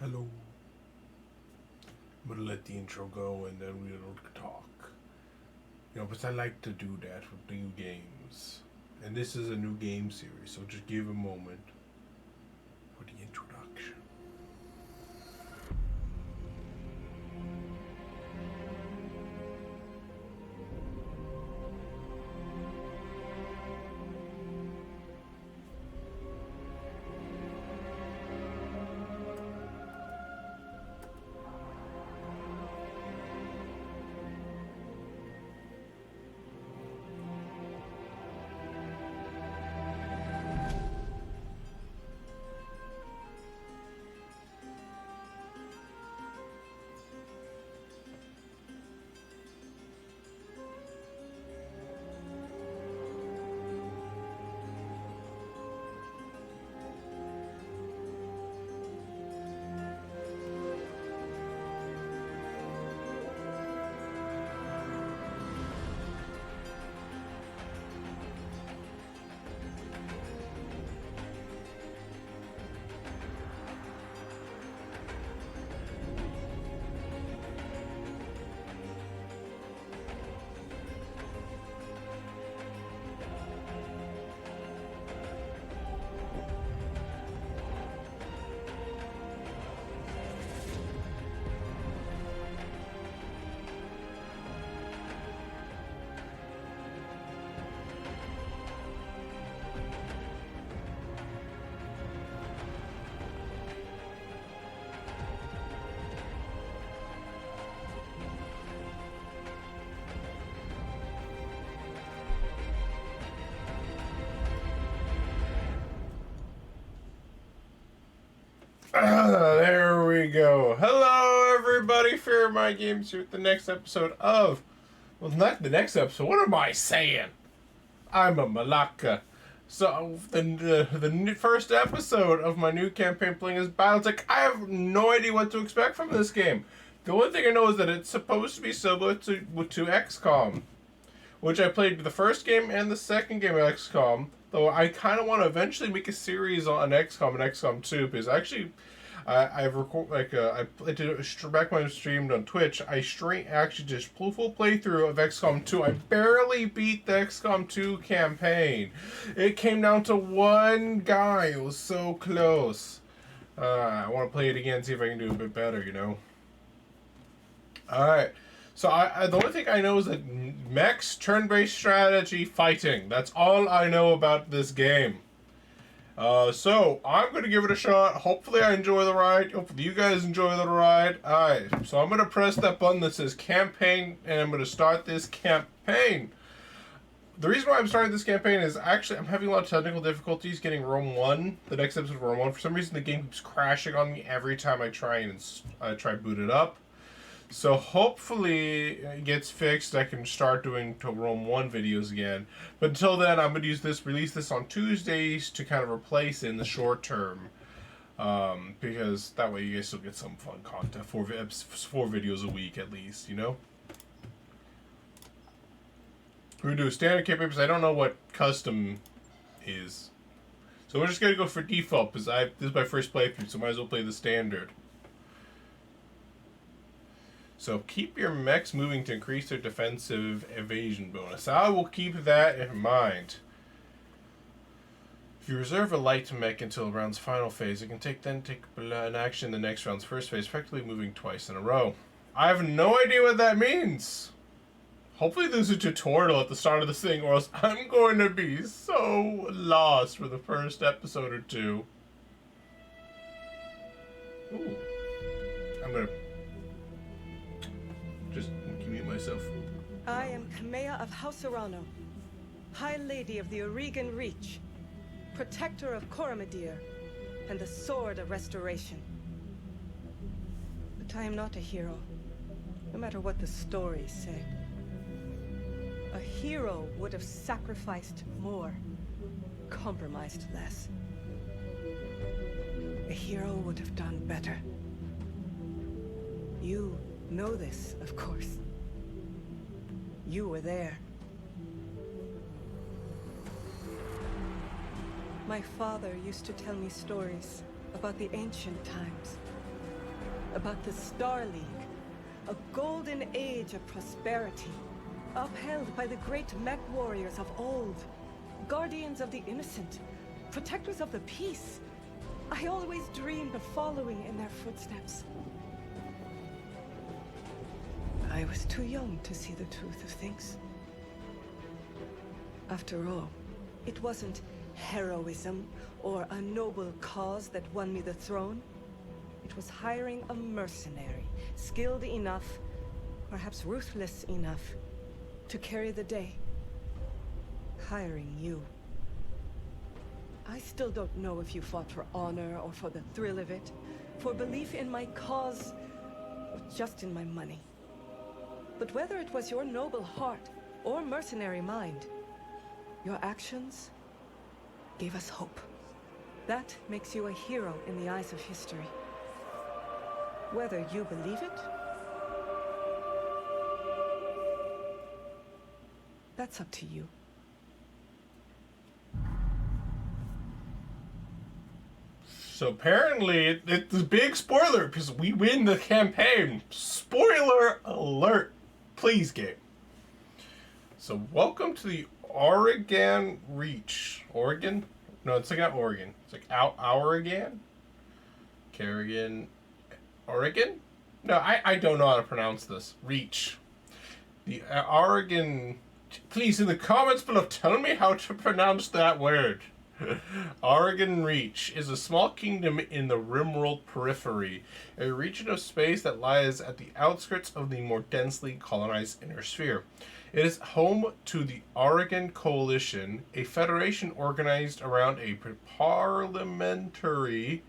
Hello. I'm gonna let the intro go and then we'll talk. Because I like to do that with new games. And this is a new game series, so just give a moment for the introduction. There we go. Hello, everybody. Fearmy Games here with the next episode of... Well, not the next episode. What am I saying? I'm a malaka. So, the first episode of my new campaign playing is BattleTech. I have no idea what to expect from this game. The only thing I know is that it's supposed to be similar to XCOM, which I played the first game and the second game of XCOM. Though I kind of want to eventually make a series on XCOM and XCOM 2, because actually, I've I did back when I streamed on Twitch. I actually just full playthrough of XCOM 2. I barely beat the XCOM 2 campaign. It came down to one guy. It was so close. I want to play it again, see if I can do a bit better. All right. So the only thing I know is that mechs, turn-based strategy, fighting. That's all I know about this game. So I'm going to give it a shot. Hopefully I enjoy the ride. Hopefully you guys enjoy the ride. Alright, so I'm going to press that button that says campaign, and I'm going to start this campaign. The reason why I'm starting this campaign is actually I'm having a lot of technical difficulties getting Rome 1, the next episode of Rome 1. For some reason the game keeps crashing on me every time I try boot it up. So hopefully it gets fixed. I can start doing to Rome 1 videos again. But until then, I'm going to release this on Tuesdays to kind of replace it in the short term. Because that way you guys still get some fun content. 4 videos a week at least, We're going to do standard campaign because I don't know what custom is. So we're just going to go for default because this is my first playthrough, so might as well play the standard. So keep your mechs moving to increase their defensive evasion bonus. I will keep that in mind. If you reserve a light mech until the round's final phase, it can take an action in the next round's first phase, effectively moving twice in a row. I have no idea what that means. Hopefully there's a tutorial at the start of this thing, or else I'm going to be so lost for the first episode or two. Ooh. I'm going to just mute myself. I am Kamea of House Arano, High Lady of the Oregon Reach, Protector of Coromadir, and the Sword of Restoration. But I am not a hero, no matter what the stories say. A hero would have sacrificed more, compromised less. A hero would have done better. You know this, of course. You were there. My father used to tell me stories about the ancient times, about the Star League, a golden age of prosperity, upheld by the great mech warriors of old, guardians of the innocent, protectors of the peace. I always dreamed of following in their footsteps. I was too young to see the truth of things. After all, it wasn't heroism or a noble cause that won me the throne. It was hiring a mercenary, skilled enough, perhaps ruthless enough, to carry the day. Hiring you. I still don't know if you fought for honor or for the thrill of it, for belief in my cause, or just in my money. But whether it was your noble heart or mercenary mind, your actions gave us hope. That makes you a hero in the eyes of history. Whether you believe it, that's up to you. So apparently, it's a big spoiler because we win the campaign. Spoiler alert. Please, game. So welcome to the Oregon Reach. Oregon? No, it's like not Oregon. It's like Oregon? Carrigan. Oregon? No, I don't know how to pronounce this. Reach. The Oregon... Please, in the comments below, tell me how to pronounce that word. Oregon Reach is a small kingdom in the Rimworld periphery, a region of space that lies at the outskirts of the more densely colonized inner sphere. It is home to the Oregon Coalition, a federation organized around a parliamentary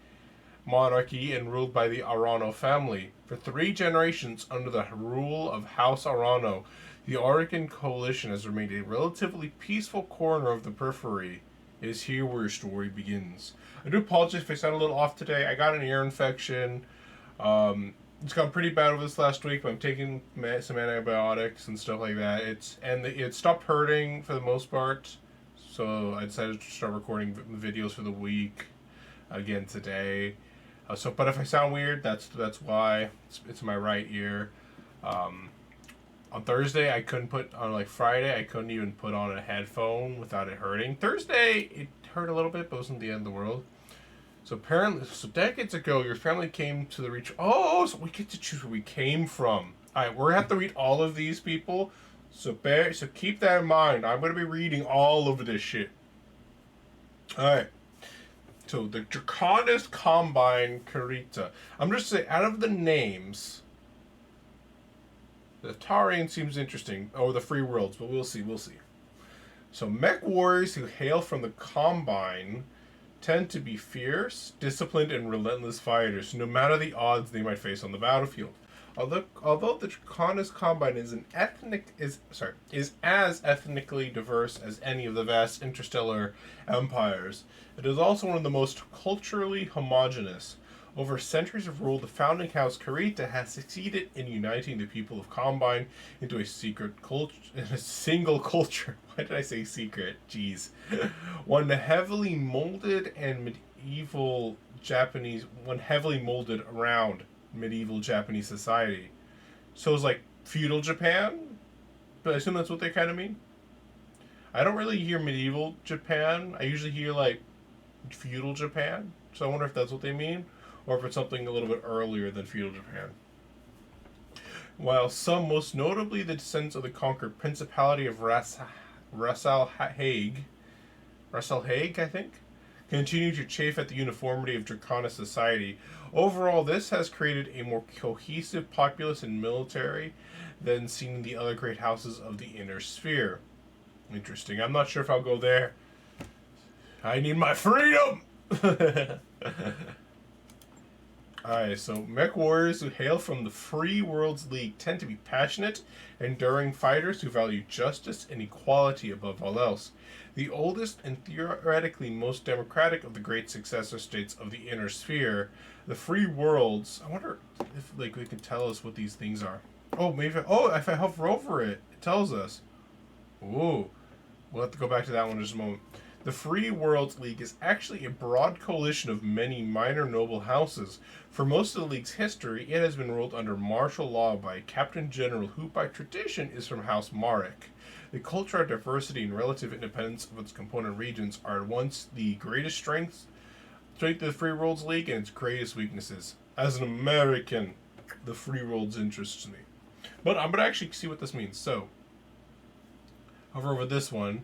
monarchy and ruled by the Arano family. For 3 generations under the rule of House Arano, the Oregon Coalition has remained a relatively peaceful corner of the periphery. It is here where your story begins. I do apologize if I sound a little off today. I got an ear infection. It's gone pretty bad over this last week, but I'm taking some antibiotics and stuff like that. It stopped hurting for the most part, so I decided to start recording videos for the week again today. But if I sound weird, that's why. It's my right ear. On Thursday, I couldn't put on, like Friday, I couldn't even put on a headphone without it hurting. Thursday, it hurt a little bit, but it wasn't the end of the world. So apparently, decades ago, your family came to the Reach. Oh, so we get to choose where we came from. All right, we're gonna have to read all of these people. So keep that in mind. I'm gonna be reading all of this shit. All right. So the Draconis Combine Karita. I'm just saying, out of the names, the Tarian seems interesting. Oh, the Free Worlds, but we'll see. So mech warriors who hail from the Combine tend to be fierce, disciplined, and relentless fighters, no matter the odds they might face on the battlefield. Although the Draconis Combine is as ethnically diverse as any of the vast interstellar empires, it is also one of the most culturally homogeneous. Over centuries of rule, the founding house Karita has succeeded in uniting the people of Combine into a single culture. Why did I say secret? Jeez. One heavily molded around medieval Japanese society. So it's like feudal Japan? But I assume that's what they kind of mean? I don't really hear medieval Japan. I usually hear like feudal Japan. So I wonder if that's what they mean, or if it's something a little bit earlier than feudal Japan. While some, most notably the descendants of the conquered Principality of Rasalhague, I think, continue to chafe at the uniformity of Draconis society. Overall, this has created a more cohesive populace and military than seen in the other great houses of the inner sphere. Interesting. I'm not sure if I'll go there. I need my freedom! Alright, so mech warriors who hail from the Free Worlds League tend to be passionate, enduring fighters who value justice and equality above all else. The oldest and theoretically most democratic of the great successor states of the inner sphere, the Free Worlds. I wonder if they can tell us what these things are. Oh, maybe. If I hover over it, it tells us. Ooh, we'll have to go back to that one in just a moment. The Free Worlds League is actually a broad coalition of many minor noble houses. For most of the League's history, it has been ruled under martial law by a Captain General who, by tradition, is from House Marek. The cultural diversity and relative independence of its component regions are at once the greatest strength of the Free Worlds League and its greatest weaknesses. As an American, the Free Worlds interests me. But I'm going to actually see what this means. So, hover over this one.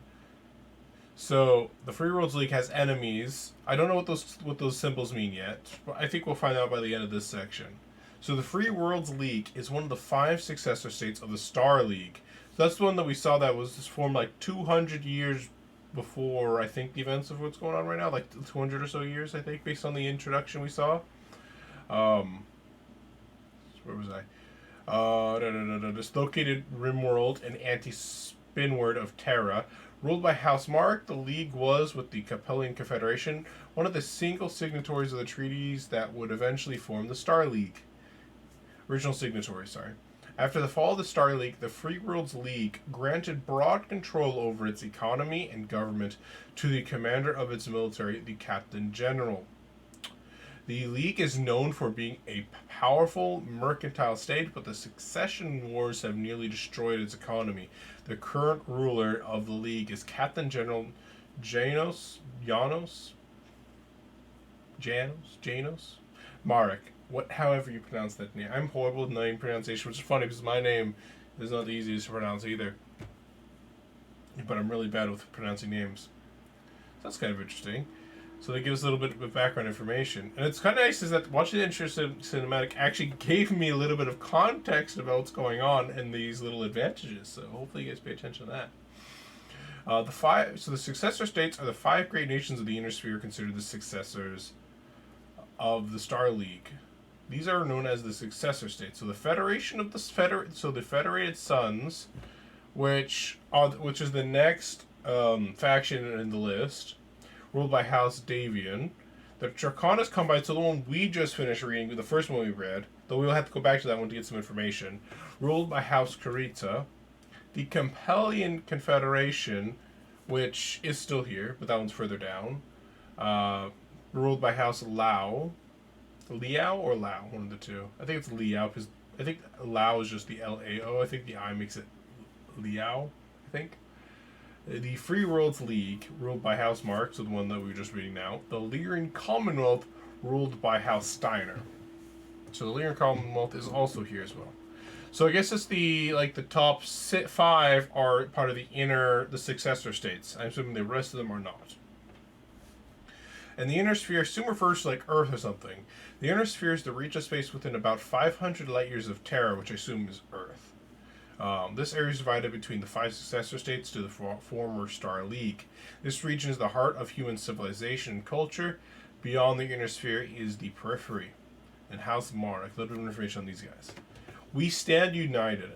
So the Free Worlds League has enemies. I don't know what those symbols mean yet, but I think we'll find out by the end of this section. So the Free Worlds League is one of the 5 successor states of the Star League. So that's the one that we saw that was formed like 200 years before, I think, the events of what's going on right now, like 200 or so years, I think, based on the introduction we saw. Where was I? Dislocated Rimworld and Anti-Spinward of Terra. Ruled by House Mark, the League was, with the Capellian Confederation, one of the single signatories of the treaties that would eventually form the Star League. Original signatories, sorry. After the fall of the Star League, the Free Worlds League granted broad control over its economy and government to the commander of its military, the Captain General. The League is known for being a powerful mercantile state, but the succession wars have nearly destroyed its economy. The current ruler of the League is Captain General Janos Marek. However you pronounce that name. I'm horrible with name pronunciation, which is funny because my name is not the easiest to pronounce either. But I'm really bad with pronouncing names. So that's kind of interesting. So they give us a little bit of background information. And it's kind of nice is that watching the intro cinematic actually gave me a little bit of context about what's going on and these little advantages. So hopefully you guys pay attention to that. The successor states are the 5 great nations of the Inner Sphere considered the successors of the Star League. These are known as the successor states. So the Federation of the the Federated Suns, which is the next faction in the list, ruled by House Davian. The Draconis Combine, so the one we just finished reading, the first one we read, though we'll have to go back to that one to get some information, ruled by House Karita. The Capellian Confederation, which is still here, but that one's further down, ruled by House Lao. Liao or Lao? One of the two. I think it's Liao, because I think Lao is just the L-A-O. I think the I makes it Liao, I think. The Free Worlds League, ruled by House Mark, so the one that we were just reading now. The Lyrian Commonwealth, ruled by House Steiner. So the Lyrian Commonwealth is also here as well. So I guess it's the top 5 are part of the successor states. I'm assuming the rest of them are not. And the Inner Sphere, assume refers to like Earth or something. The Inner Sphere is the reach of space within about 500 light years of Terra, which I assume is Earth. This area is divided between the 5 successor states to the former Star League. This region is the heart of human civilization and culture. Beyond the Inner Sphere is the periphery. And House Marek, a little bit of information on these guys. We stand united.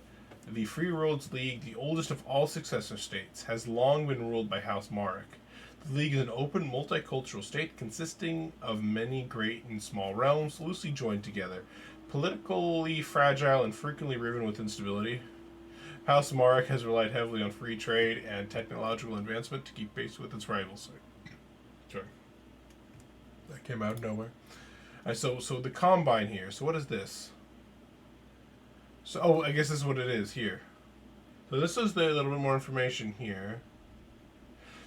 The Free Worlds League, the oldest of all successor states, has long been ruled by House Marek. The League is an open, multicultural state consisting of many great and small realms loosely joined together, politically fragile and frequently riven with instability. House Marek has relied heavily on free trade and technological advancement to keep pace with its rivals. Sorry. That came out of nowhere. So the Combine here. So what is this? So, I guess this is what it is here. So this is the little bit more information here.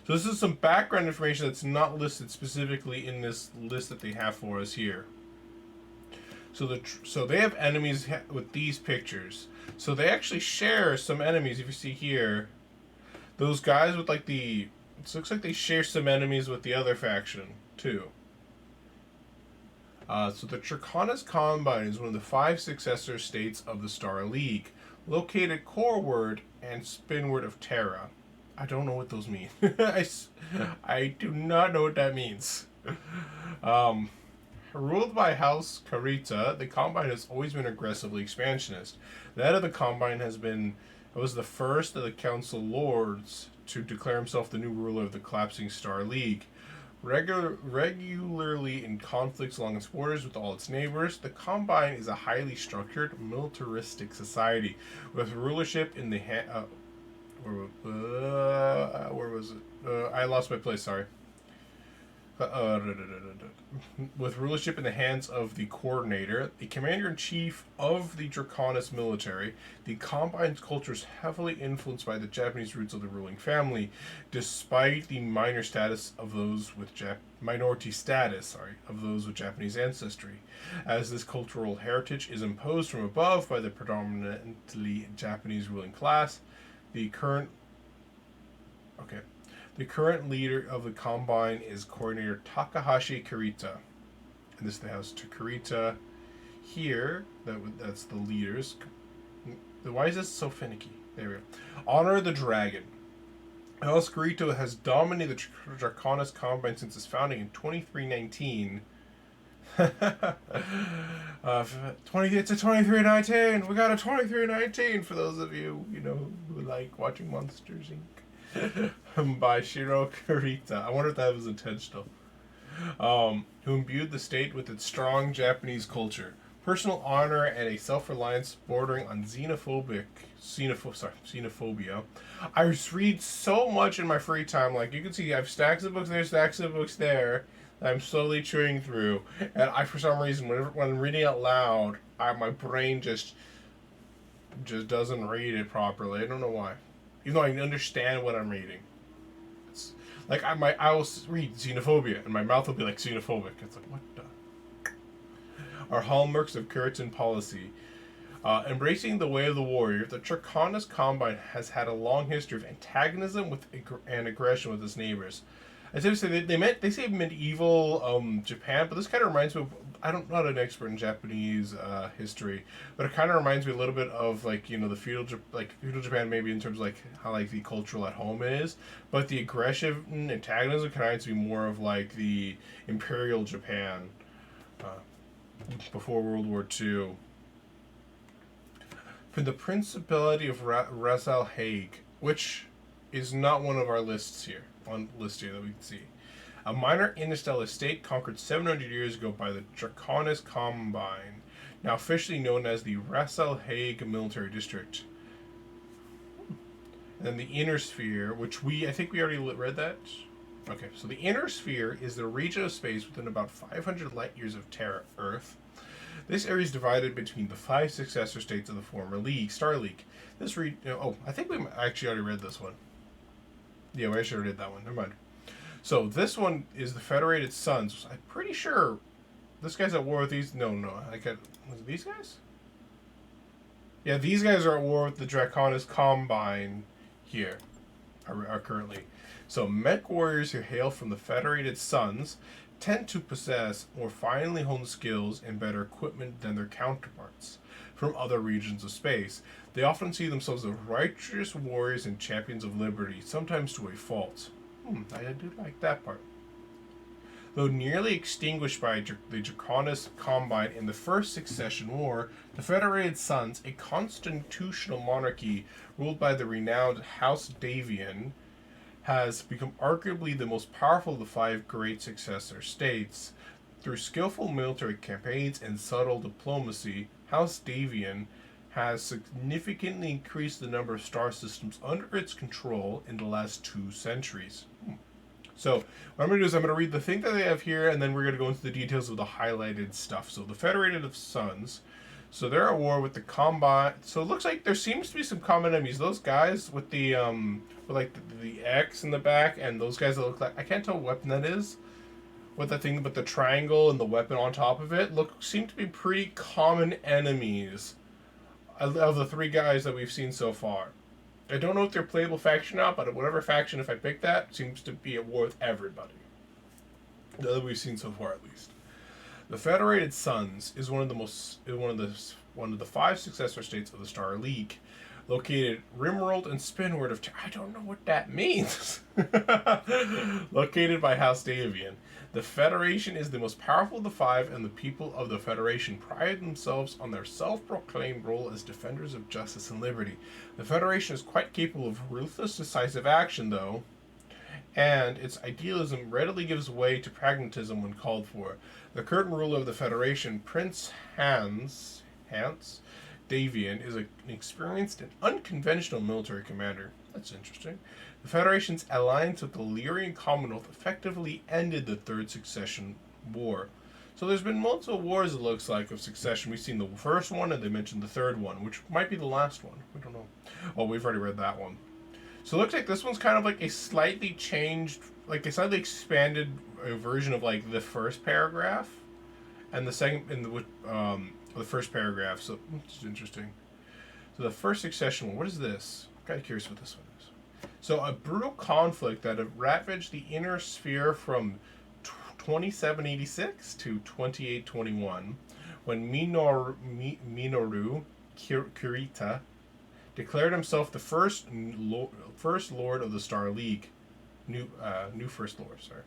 So this is some background information that's not listed specifically in this list that they have for us here. So they have enemies with these pictures. So they actually share some enemies. If you see here, those guys with it looks like they share some enemies with the other faction too. So the Draconis Combine is one of the 5 successor states of the Star League, located coreward and spinward of Terra. I don't know what those mean. I do not know what that means. Ruled by House Karita, the Combine has always been aggressively expansionist. The head of the Combine was the first of the Council Lords to declare himself the new ruler of the collapsing Star League. Regularly in conflicts along its borders with all its neighbors, the Combine is a highly structured, militaristic society with rulership in the where was it? I lost my place, sorry. With rulership in the hands of the coordinator, the commander-in-chief of the Draconis military, the Combine's culture is heavily influenced by the Japanese roots of the ruling family, despite the minority status of those with Japanese ancestry. As this cultural heritage is imposed from above by the predominantly Japanese ruling class, the current leader of the Combine is Coordinator Takahashi Kurita. And this house to Kurita here. That's the leaders. Why is this so finicky? There we go. Honor the Dragon. House Kurita has dominated the Draconis Combine since its founding in 2319. It's a 2319. We got a 2319 for those of you who like watching Monsters Inc. By Shiro Kurita. I wonder if that was intentional. Who imbued the state with its strong Japanese culture, personal honor, and a self-reliance bordering on xenophobia. I read so much in my free time. Like you can see, I have stacks of books there, stacks of books there. That I'm slowly chewing through, and for some reason, when I'm reading out loud, my brain just doesn't read it properly. I don't know why. Even though I understand what I'm reading. It's like I will read xenophobia and my mouth will be like xenophobic. It's like, what the? Our hallmarks of Kuritan policy. Embracing the way of the warrior, the Draconis Combine has had a long history of antagonism and aggression with its neighbors. As if they say medieval Japan, but this kind of reminds me of, I'm not an expert in Japanese history, but it kind of reminds me a little bit of the feudal Japan, maybe in terms of how the cultural at home is, but the aggressive antagonism kind of reminds me more of the imperial Japan before World War II. For the Principality of Ras Hague, which is not one of our lists here. One list here that we can see. A minor interstellar state conquered 700 years ago by the Draconis Combine, now officially known as the Ras Hague Military District. And then the Inner Sphere, which I think we already read that. Okay, so the Inner Sphere is the region of space within about 500 light years of Earth. This area is divided between the 5 successor states of the former Star League. I think we actually already read this one. Yeah, we actually did that one. Never mind. So this one is the Federated Suns. I'm pretty sure this guy's at war with these. Was it these guys? Yeah, these guys are at war with the Draconis Combine here, are currently. So mech warriors who hail from the Federated Suns tend to possess more finely honed skills and better equipment than their counterparts from other regions of space. They often see themselves as righteous warriors and champions of liberty, sometimes to a fault. I do like that part. Though nearly extinguished by the Draconis Combine in the First Succession War, the Federated Suns, a constitutional monarchy ruled by the renowned House Davian, has become arguably the most powerful of the 5 great successor states. Through skillful military campaigns and subtle diplomacy, House Davian has significantly increased the number of star systems under its control in the last 2 centuries. So what I'm going to do is I'm going to read the thing that they have here, and then we're going to go into the details of the highlighted stuff. So the Federated Suns. So they're at war with the Combine. So it looks like there seems to be some common enemies. Those guys with the the X in the back, and those guys that look like, I can't tell what weapon that is. What that thing, but the triangle and the weapon on top of it seem to be pretty common enemies of the 3 guys that we've seen so far. I don't know if they're playable faction or not, but whatever faction, if I pick that, seems to be at war with everybody. That we've seen so far, at least. The Federated Suns is one of the 5 successor states of the Star League, located rimworld and spinward of. I don't know what that means. Located by House Davian. The Federation is the most powerful of the 5, and the people of the Federation pride themselves on their self-proclaimed role as defenders of justice and liberty. The Federation is quite capable of ruthless, decisive action, though, and its idealism readily gives way to pragmatism when called for. The current ruler of the Federation, Prince Hans Davian, is an experienced and unconventional military commander. That's interesting. The Federation's alliance with the Lyrian Commonwealth effectively ended the Third Succession War. So there's been multiple wars, it looks like, of succession. We've seen the first one, and they mentioned the third one, which might be the last one. We don't know. Oh, we've already read that one. So it looks like this one's kind of like a slightly changed, like a slightly expanded version of like the first paragraph, and the second in the first paragraph. So it's interesting. So the first succession one. What is this? I'm kind of curious what this one is. So a brutal conflict that ravaged the inner sphere from 2786 to 2821, when Minoru Kurita declared himself the first Lord of the Star League. New First Lord, sorry.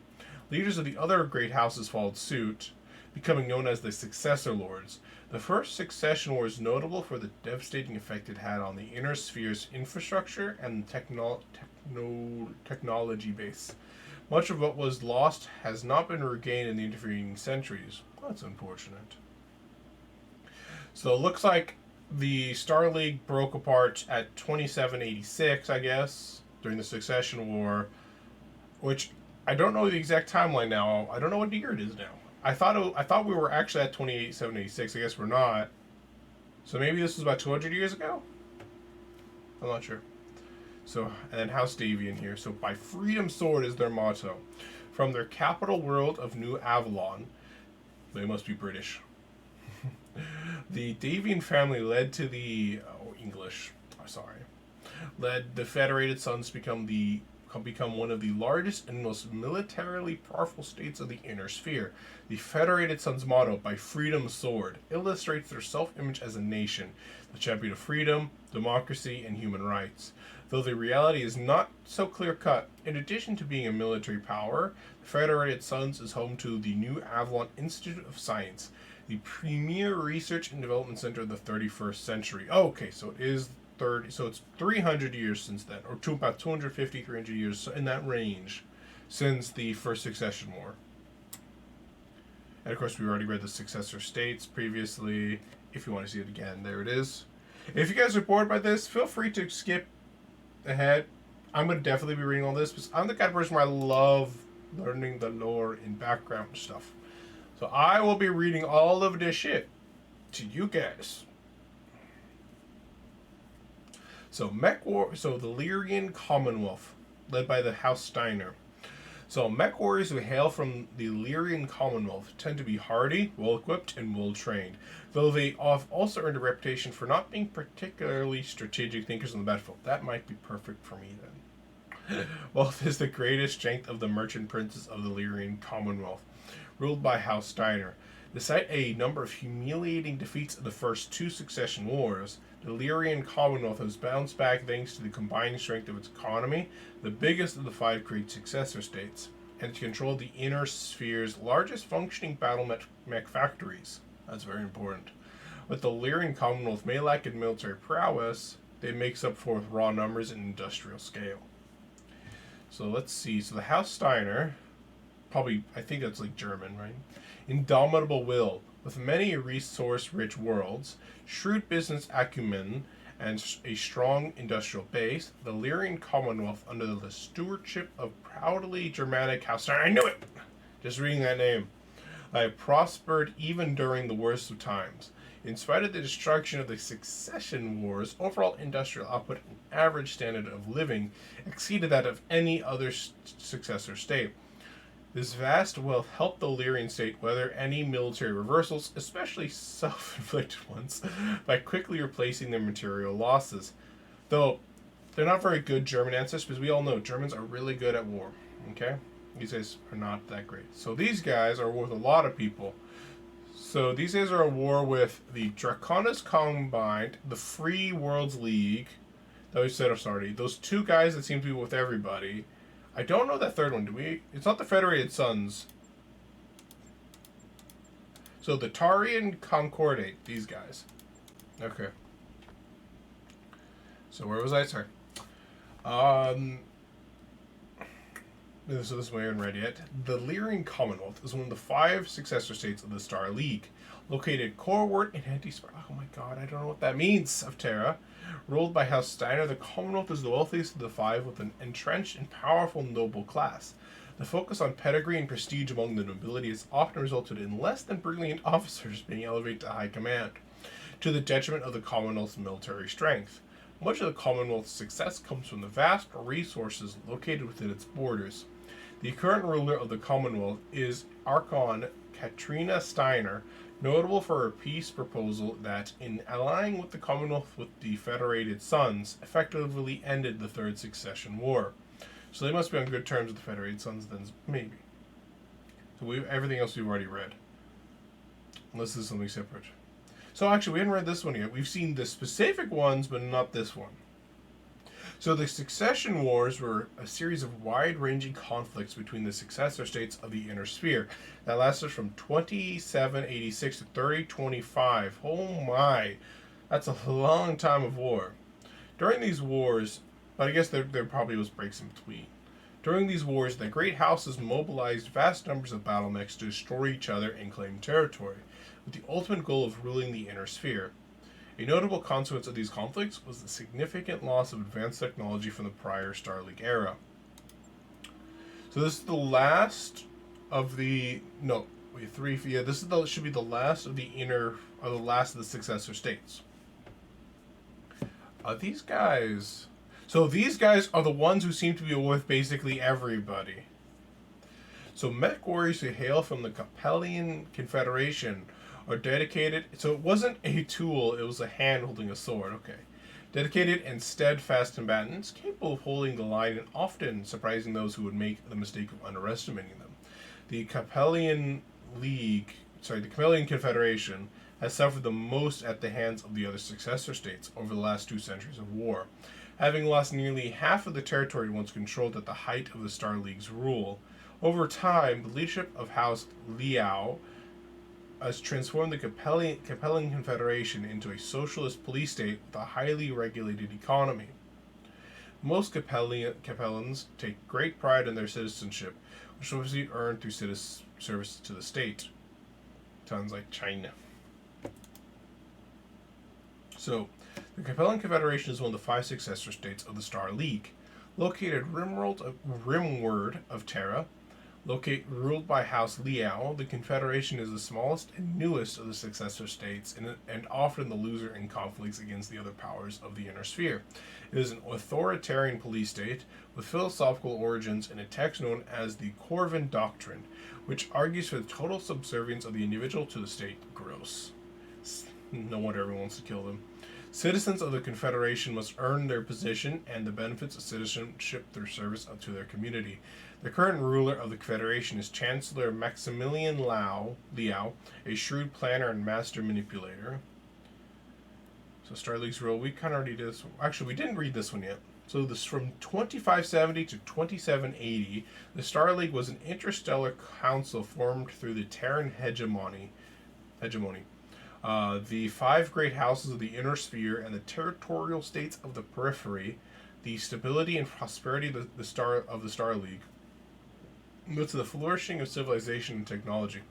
Leaders of the other great houses followed suit, becoming known as the Successor Lords. The First Succession War is notable for the devastating effect it had on the inner sphere's infrastructure and technology base. Much of what was lost has not been regained in the intervening centuries. That's unfortunate. So it looks like the Star League broke apart at 2786, I guess, during the Succession War, which I don't know the exact timeline now. I don't know what year it is now. I thought we were actually at 2786. I guess we're not. So maybe this was about 200 years ago? I'm not sure. So, and then House Davian here. So, by freedom sword is their motto. From their capital world of New Avalon, they must be British. The Davian family led to the led the Federated Sons become one of the largest and most militarily powerful states of the inner sphere. The Federated Sons' motto, by freedom sword, illustrates their self-image as a nation, the champion of freedom, democracy, and human rights. Though the reality is not so clear-cut, in addition to being a military power, the Federated Sons is home to the New Avalon Institute of Science, the premier research and development center of the 31st century. Oh, okay, so it is 30, so it's 300 years since then, or about 250, 300 years, so in that range, since the First Succession War. And of course, we already read the Successor States previously. If you want to see it again, there it is. If you guys are bored by this, feel free to skip ahead. I'm going to definitely be reading all this, because I'm the kind of person where I love learning the lore and background stuff. So I will be reading all of this shit to you guys. So the Lyrian Commonwealth, led by the House Steiner. So mech warriors who hail from the Lyrian Commonwealth tend to be hardy, well-equipped, and well-trained, though they have also earned a reputation for not being particularly strategic thinkers on the battlefield. That might be perfect for me then. Wealth is the greatest strength of the merchant princes of the Lyrian Commonwealth, ruled by House Steiner. Despite a number of humiliating defeats in the first two succession wars, the Lyrian Commonwealth has bounced back thanks to the combined strength of its economy, the biggest of the 5 great successor states, and to control the inner sphere's largest functioning battle mech factories. That's very important. But the Lyrian Commonwealth may lack in military prowess, they makes up for with raw numbers and industrial scale. So let's see. So the House Steiner, probably, I think that's like German, right? Indomitable will, with many resource-rich worlds, shrewd business acumen, and a strong industrial base, the Lyrian Commonwealth, under the stewardship of proudly Germanic House Steiner, I knew it! Just reading that name. Prospered even during the worst of times. In spite of the destruction of the succession wars, overall industrial output and average standard of living exceeded that of any other successor state. This vast wealth helped the Lyrian state weather any military reversals, especially self-inflicted ones, by quickly replacing their material losses. Though, they're not very good German ancestors, because we all know Germans are really good at war, okay? These guys are not that great. So these guys are with a lot of people. So these guys are at war with the Draconis Combined, the Free Worlds League, those two guys that seem to be with everybody. I don't know that third one. It's not the Federated Sons. So the Tarian Concordate, these guys. Okay. So where was I? Sorry. So this one I haven't read yet. The Lyrian Commonwealth is one of the 5 successor states of the Star League, located coreward and anti-spar. Oh my god, I don't know what that means. Of Terra, Ruled by House Steiner, the Commonwealth is the wealthiest of the five with an entrenched and powerful noble class. The focus on pedigree and prestige among the nobility has often resulted in less than brilliant officers being elevated to high command, to the detriment of the Commonwealth's military strength. Much of the Commonwealth's success comes from the vast resources located within its borders. The current ruler of the Commonwealth is Archon Katrina Steiner, notable for her peace proposal that, in allying with the Commonwealth with the Federated Sons, effectively ended the Third Succession War. So they must be on good terms with the Federated Sons then, maybe. So everything else we've already read. Unless this is something separate. So actually, we haven't read this one yet. We've seen the specific ones, but not this one. So the Succession Wars were a series of wide-ranging conflicts between the successor states of the Inner Sphere that lasted from 2786 to 3025. Oh my, that's a long time of war. During these wars, but I guess there probably was breaks in between. During these wars, the great houses mobilized vast numbers of battle mechs to destroy each other and claim territory, with the ultimate goal of ruling the Inner Sphere. A notable consequence of these conflicts was the significant loss of advanced technology from the prior Star League era. So this is the last of the should be the last of the last of the successor states. These guys are the ones who seem to be with basically everybody. So mech warriors who hail from the Capellian Confederation are dedicated. So it wasn't a tool, it was a hand holding a sword. Okay. Dedicated and steadfast combatants, capable of holding the line and often surprising those who would make the mistake of underestimating them. The Capellian Confederation has suffered the most at the hands of the other successor states over the last 2 centuries of war. Having lost nearly half of the territory once controlled at the height of the Star League's rule, over time, the leadership of House Liao has transformed the Capellan Confederation into a socialist police state with a highly regulated economy. Most Capellans take great pride in their citizenship, which was earned through service to the state. Sounds like China. So, the Capellan Confederation is one of the 5 successor states of the Star League. Located rimward of Terra, ruled by House Liao, the Confederation is the smallest and newest of the successor states and often the loser in conflicts against the other powers of the Inner Sphere. It is an authoritarian police state with philosophical origins in a text known as the Corvin Doctrine, which argues for the total subservience of the individual to the state. Gross. No wonder everyone wants to kill them. Citizens of the Confederation must earn their position and the benefits of citizenship through service to their community. The current ruler of the Confederation is Chancellor Maximilian Liao, a shrewd planner and master manipulator. So Star League's rule, we kind of already did this one. Actually, we didn't read this one yet. So this from 2570 to 2780, the Star League was an interstellar council formed through the Terran hegemony. The 5 great houses of the Inner Sphere and the territorial states of the periphery, the stability and prosperity of the Star League, led to the flourishing of civilization and technology.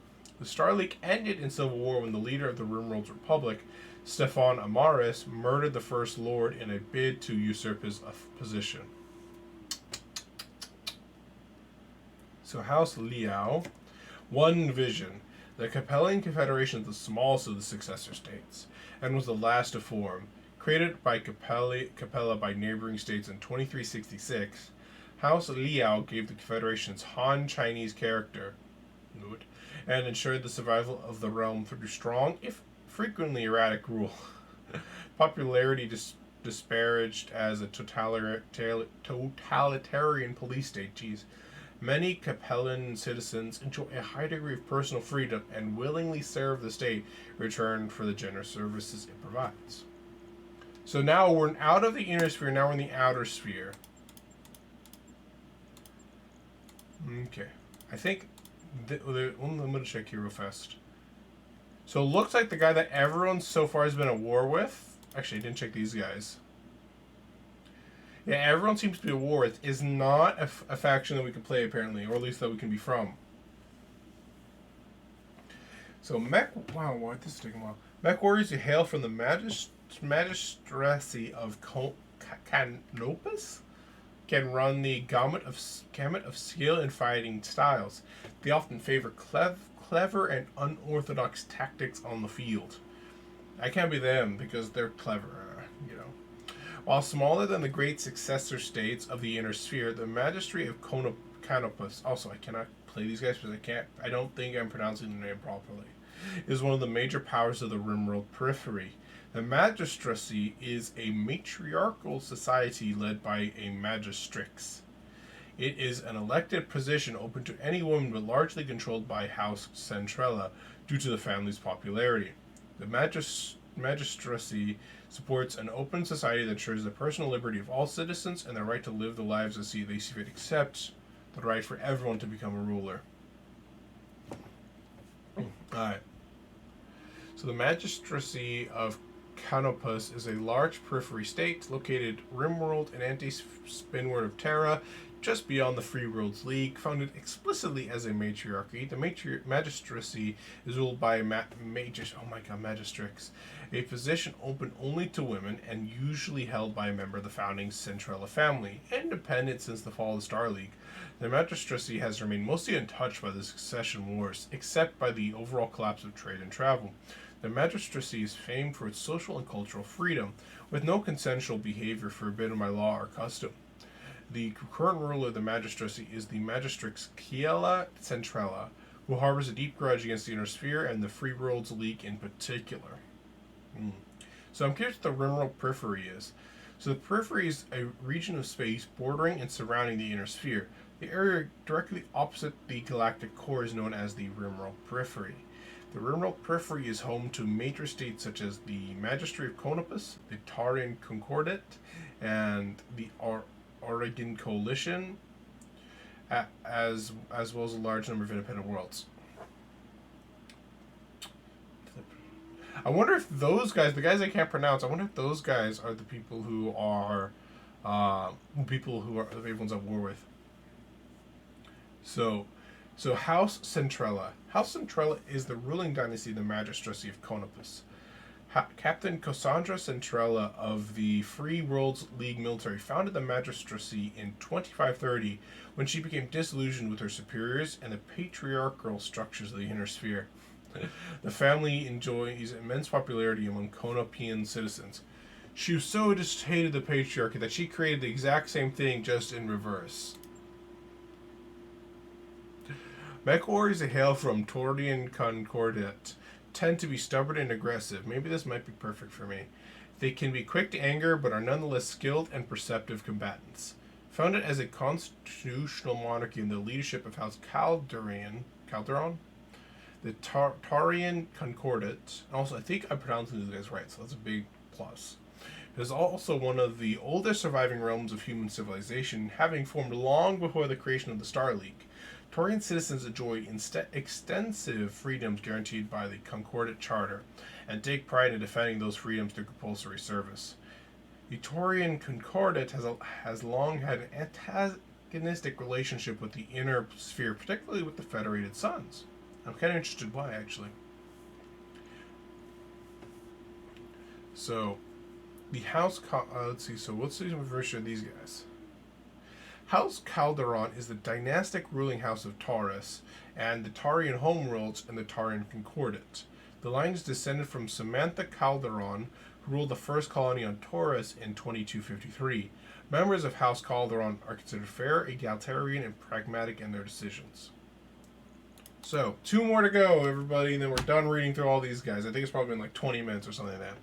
The Star League ended in civil war when the leader of the Rimworld's Republic, Stefan Amaris, murdered the First Lord in a bid to usurp his position. So House Liao, one vision. The Capellan Confederation is the smallest of the successor states, and was the last to form. Created by Capella by neighboring states in 2366, House Liao gave the Confederation's Han Chinese character, and ensured the survival of the realm through strong, if frequently erratic, rule. Popularity disparaged as a totalitarian police state. Many Capellan citizens enjoy a high degree of personal freedom and willingly serve the state in return for the generous services it provides. So now we're out of the Inner Sphere, now we're in the Outer Sphere. Okay. I think I'm going to check here real fast. So it looks like the guy that everyone so far has been at war with. Actually, I didn't check these guys. Yeah, everyone seems to be at war with is not a faction that we can play, apparently, or at least that we can be from. So wow, why this is taking a while. Mech warriors who hail from the magistracy of Canopus can run the gamut of skill and fighting styles. They often favor clever and unorthodox tactics on the field. I can't be them because they're clever, you know. While smaller than the great successor states of the Inner Sphere, the Magistracy of Canopus, also I cannot play these guys because I don't think I'm pronouncing the name properly, is one of the major powers of the Rimworld periphery. The Magistracy is a matriarchal society led by a magistrix. It is an elected position open to any woman but largely controlled by House Centrella due to the family's popularity. The magistracy supports an open society that ensures the personal liberty of all citizens and the right to live the lives they see fit, except the right for everyone to become a ruler. Alright. So the magistracy of Canopus is a large periphery state located rimworld and anti-spinward of Terra, just beyond the Free Worlds League. Founded explicitly as a matriarchy, the magistracy is ruled by a magistrix, a position open only to women and usually held by a member of the founding Centrella family. Independent since the fall of the Star League, the magistracy has remained mostly untouched by the succession wars, except by the overall collapse of trade and travel. The magistracy is famed for its social and cultural freedom, with no consensual behavior forbidden by law or custom. The current ruler of the magistracy is the magistrix Kiela Centrella, who harbors a deep grudge against the Inner Sphere and the Free Worlds League in particular. So I'm curious what the Rimworld periphery is. So the periphery is a region of space bordering and surrounding the Inner Sphere. The area directly opposite the galactic core is known as the Rimworld periphery. The Rimworld periphery is home to major states such as the Magistracy of Canopus, the Tarian Concordat, and the Oregon Coalition, as well as a large number of independent worlds. I wonder if those guys, the guys I can't pronounce, I wonder if those guys are the people who are everyone's at war with. So House Centrella. House Centrella is the ruling dynasty of the Magistracy of Canopus. Captain Cassandra Centrella of the Free Worlds League military founded the magistracy in 2530 when she became disillusioned with her superiors and the patriarchal structures of the Inner Sphere. The family enjoys immense popularity among Conopian citizens. She so hated the patriarchy that she created the exact same thing, just in reverse. Mech warriors that hail from Tarian Concordat tend to be stubborn and aggressive. Maybe this might be perfect for me. They can be quick to anger, but are nonetheless skilled and perceptive combatants. Founded as a constitutional monarchy in the leadership of House Calderon, the Tarian Concordat, also I think I'm pronouncing these guys right, so that's a big plus. It is also one of the oldest surviving realms of human civilization, having formed long before the creation of the Star League. Tarian citizens enjoy extensive freedoms guaranteed by the Concordat Charter, and take pride in defending those freedoms through compulsory service. The Tarian Concordat has long had an antagonistic relationship with the Inner Sphere, particularly with the Federated Suns. I'm kind of interested why, actually. So, the House... let's see a version of these guys. House Calderon is the dynastic ruling house of Taurus, and the Tarian homeworlds and the Tarian Concordat. The line is descended from Samantha Calderon, who ruled the first colony on Taurus in 2253. Members of House Calderon are considered fair, egalitarian, and pragmatic in their decisions. So, 2 more to go, everybody, and then we're done reading through all these guys. I think it's probably been like 20 minutes or something like that.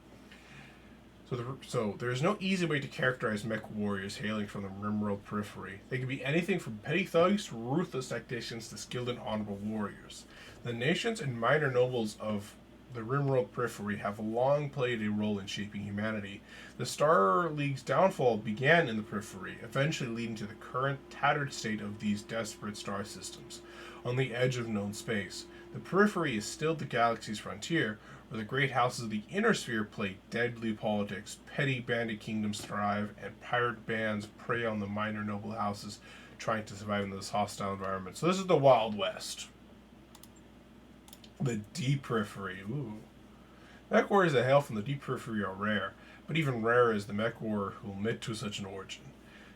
So there's no easy way to characterize mech warriors hailing from the Rimworld periphery. They can be anything from petty thugs to ruthless tacticians to skilled and honorable warriors. The nations and minor nobles of the Rimworld periphery have long played a role in shaping humanity. The Star League's downfall began in the periphery, eventually leading to the current tattered state of these desperate star systems, on the edge of known space. The periphery is still the galaxy's frontier, where the great houses of the Inner Sphere play deadly politics, petty bandit kingdoms thrive, and pirate bands prey on the minor noble houses trying to survive in this hostile environment. So this is the Wild West. The Deep Periphery. Ooh. Mech warriors that hail from the Deep Periphery are rare. But even rarer is the mech warrior who will admit to such an origin.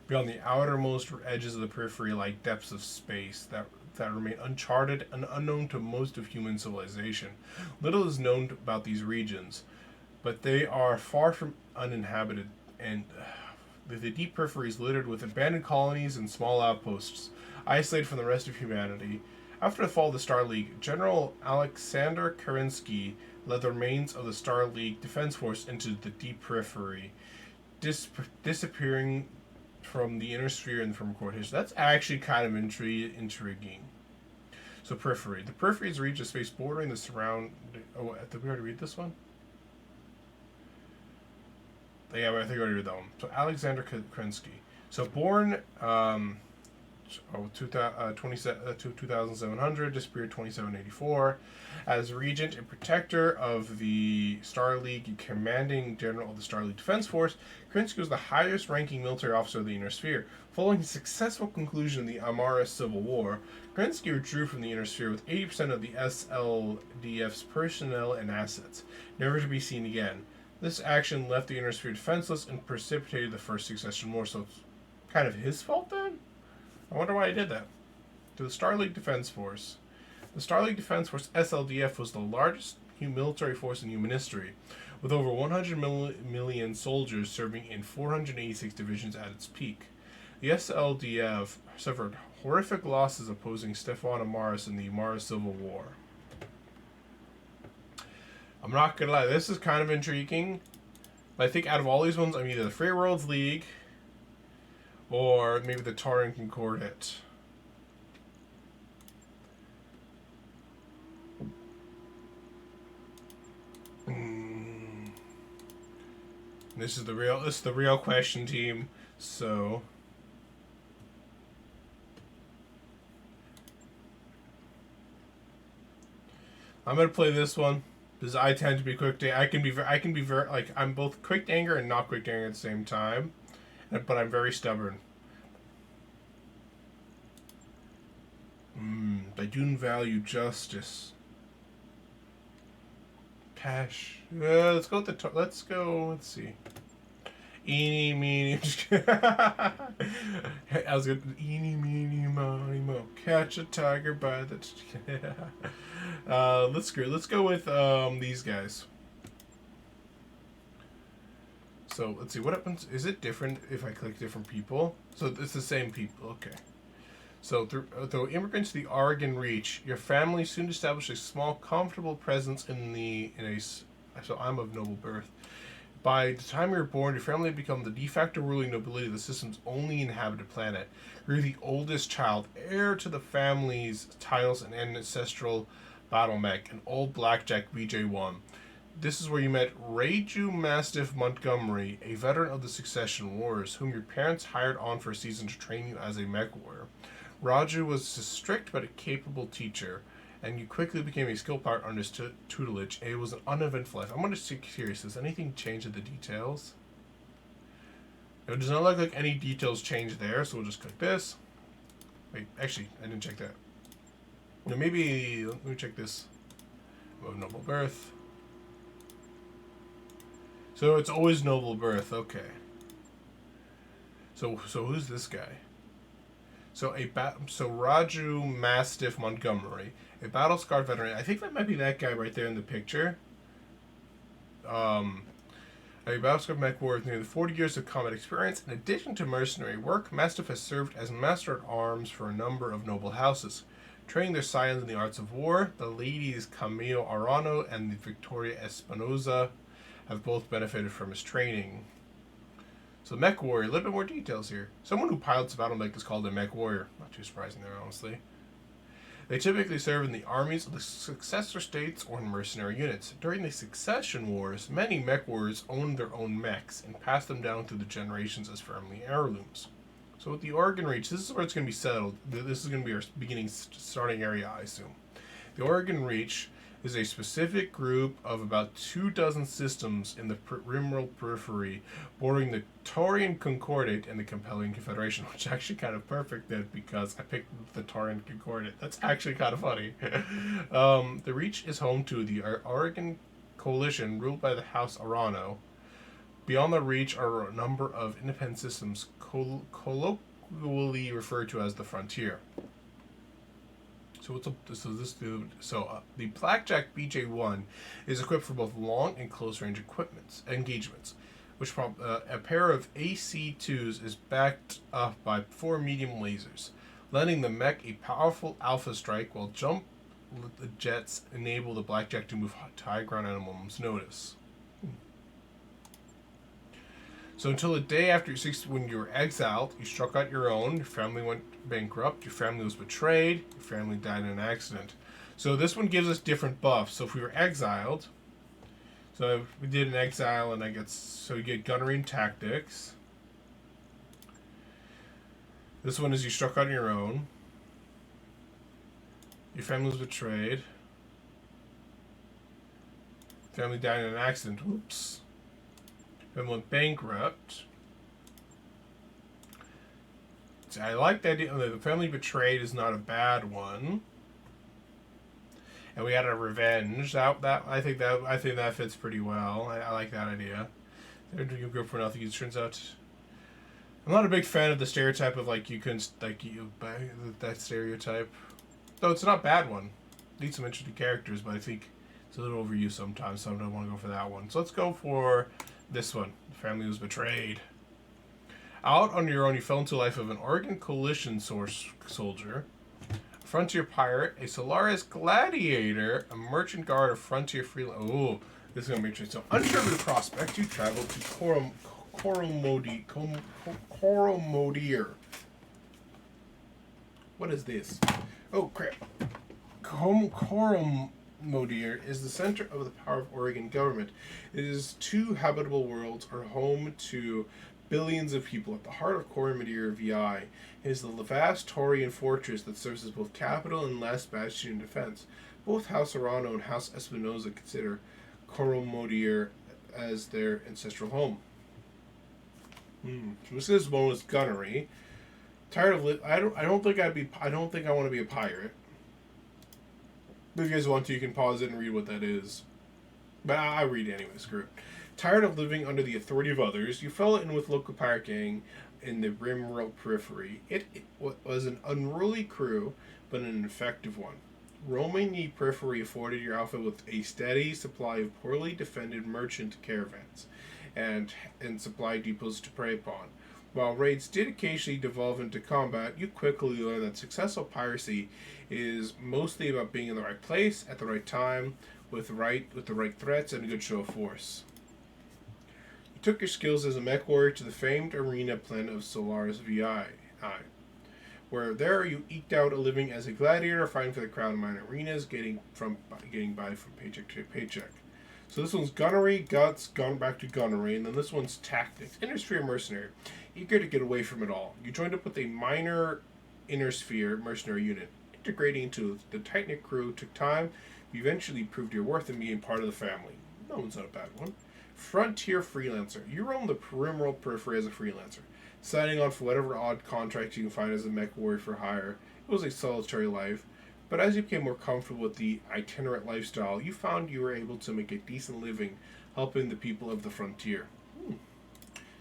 Beyond the outermost edges of the periphery lie depths of space that remain uncharted and unknown to most of human civilization. Little is known about these regions, but they are far from uninhabited, and the deep periphery is littered with abandoned colonies and small outposts, isolated from the rest of humanity. After the fall of the Star League, General Alexander Kerensky led the remains of the Star League Defense Force into the deep periphery, disappearing from the inner sphere and from court history. That's actually kind of intriguing. So periphery. The periphery is a region of space bordering the surround. Oh, did we already read this one? Yeah, I think I already read that one. So Alexander Kerensky. So born 2700, disappeared 2784. As regent and protector of the Star League, commanding general of the Star League Defense Force, Kerensky was the highest ranking military officer of the Inner Sphere. Following his successful conclusion of the Amara Civil War, Kerensky withdrew from the Inner Sphere with 80% of the SLDF's personnel and assets, never to be seen again. This action left the Inner Sphere defenseless and precipitated the First Succession War, so it's kind of his fault then? I wonder why he did that. To the Star League Defense Force. The Star League Defense Force, SLDF, was the largest military force in human history, with over 100 million soldiers serving in 486 divisions at its peak. The SLDF suffered horrific losses opposing Stefan Amaris in the Amara Civil War. I'm not gonna lie, this is kind of intriguing, but I think out of all these ones, I'm either the Free Worlds League or maybe the Taurian Concordat. This is the real question, team. So I'm gonna play this one because I tend to be quick to. I can be very like I'm both quick to anger and not quick to anger at the same time, but I'm very stubborn. I do value justice. Cash. Let's go with the. Let's go. Let's see. Eeny, meeny. I was going to eeny, meeny, miny, mo. Catch a tiger by the. Let's go with these guys. So let's see what happens. Is it different if I click different people? So it's the same people. Okay. So through immigrants to the Oregon Reach, your family soon established a small, comfortable presence so I'm of noble birth. By the time you were born, your family had become the de facto ruling nobility of the system's only inhabited planet. You're the oldest child, heir to the family's titles and ancestral battle mech, an old blackjack BJ-1. This is where you met Raju Mastiff Montgomery, a veteran of the Succession Wars, whom your parents hired on for a season to train you as a mech warrior. Raju was a strict but a capable teacher, and you quickly became a skill part under his tutelage. It was an uneventful life. I'm going to be curious, has anything changed in the details? It does not look like any details changed there, so we'll just click this. Wait, actually, I didn't check that. No, maybe, let me check this. Of noble birth. So it's always noble birth, okay. So who's this guy? So Raju Mastiff Montgomery, a battle-scarred veteran. I think that might be that guy right there in the picture. A battle-scarred mech warrior with nearly 40 years of combat experience. In addition to mercenary work, Mastiff has served as master-at-arms for a number of noble houses, training their scions in the arts of war. The ladies Camilo Arano and the Victoria Espinoza have both benefited from his training. So mech warrior, a little bit more details here. Someone who pilots a battle mech is called a mech warrior. Not too surprising there, honestly. They typically serve in the armies of the successor states or in mercenary units. During the Succession Wars, many mech warriors owned their own mechs and passed them down through the generations as family heirlooms. So with the Oregon Reach, this is where it's going to be settled. This is going to be our starting area, I assume. The Oregon Reach is a specific group of about 24 systems in the rimworld periphery, bordering the Taurian Concordat and the Compelling Confederation, which is actually kind of perfect then because I picked the Taurian Concordat. That's actually kind of funny. The Reach is home to the Oregon Coalition, ruled by the House Arano, Beyond the reach are a number of independent systems colloquially referred to as the frontier. So the Blackjack BJ-1 is equipped for both long and close-range engagements, which a pair of AC-2s is backed up by 4 medium lasers, lending the mech a powerful alpha strike, while jump jets enable the Blackjack to move to high ground at a moment's notice. So until the day after when you were exiled, you struck out your own, your family went bankrupt, your family was betrayed, your family died in an accident. So this one gives us different buffs. So if we were exiled, so we did an exile, and so you get gunnery and tactics. This one is you struck out your own, your family was betrayed, family died in an accident, oops. Then went bankrupt. So I like the idea. The family betrayed is not a bad one. And we had a revenge. I think that fits pretty well. I like that idea. They're doing good for nothing. It turns out I'm not a big fan of the stereotype of that stereotype. Though it's not a bad one. Needs some interesting characters, but I think it's a little overused sometimes, so I don't want to go for that one. So let's go for this one. The family was betrayed. Out on your own, you fell into the life of an Oregon Coalition soldier, a frontier pirate, a Solaris gladiator, a merchant guard, a frontier freelancer. Oh, this is going to be interesting. So, unsure of the prospect, you travel to Coromodier. What is this? Oh, crap. Coromodier is the center of the power of Oregon government. It is 2 habitable worlds are home to billions of people. At the heart of Coromodier VI is the vast Taurian fortress that serves as both capital and last bastion of defense. Both House Arano and House Espinosa consider Coromodier as their ancestral home. So this is one with gunnery. Tired of I don't think I want to be a pirate. If you guys want to, you can pause it and read what that is. But I read it anyway, screw it. Tired of living under the authority of others, you fell in with local pirate gang in the Rimworld periphery. It was an unruly crew, but an effective one. Roaming the periphery afforded your outfit with a steady supply of poorly defended merchant caravans and supply depots to prey upon. While raids did occasionally devolve into combat, you quickly learned that successful piracy is mostly about being in the right place at the right time with the right threats and a good show of force. You took your skills as a mech warrior to the famed arena planet of Solaris VI, where there you eked out a living as a gladiator, fighting for the crown in minor arenas, getting by from paycheck to paycheck. So this one's gunnery, guts, gone back to gunnery, and then this one's tactics. Inner Sphere mercenary, eager to get away from it all. You joined up with a minor Inner Sphere mercenary unit. Integrating into the tight-knit crew took time. You eventually proved your worth in being part of the family. No one's not a bad one. Frontier freelancer. You roam the Rimworld periphery as a freelancer, signing on for whatever odd contract you can find as a mech warrior for hire. It was a solitary life. But as you became more comfortable with the itinerant lifestyle, you found you were able to make a decent living helping the people of the frontier.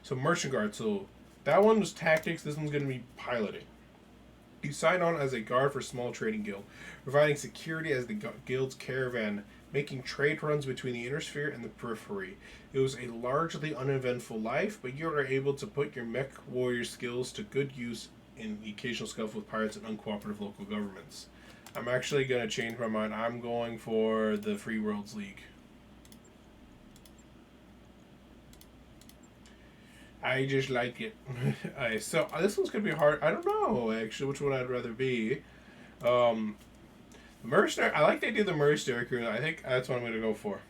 So merchant guard. So that one was tactics. This one's going to be piloting. You signed on as a guard for a small trading guild, providing security as the guild's caravan, making trade runs between the inner sphere and the periphery. It was a largely uneventful life, but you were able to put your mech warrior skills to good use in the occasional scuffle with pirates and uncooperative local governments. I'm actually going to change my mind. I'm going for the Free Worlds League. I just like it. So this one's going to be hard. I don't know, actually, which one I'd rather be. Mercenary. I like the idea of the mercenary crew. I think that's what I'm going to go for.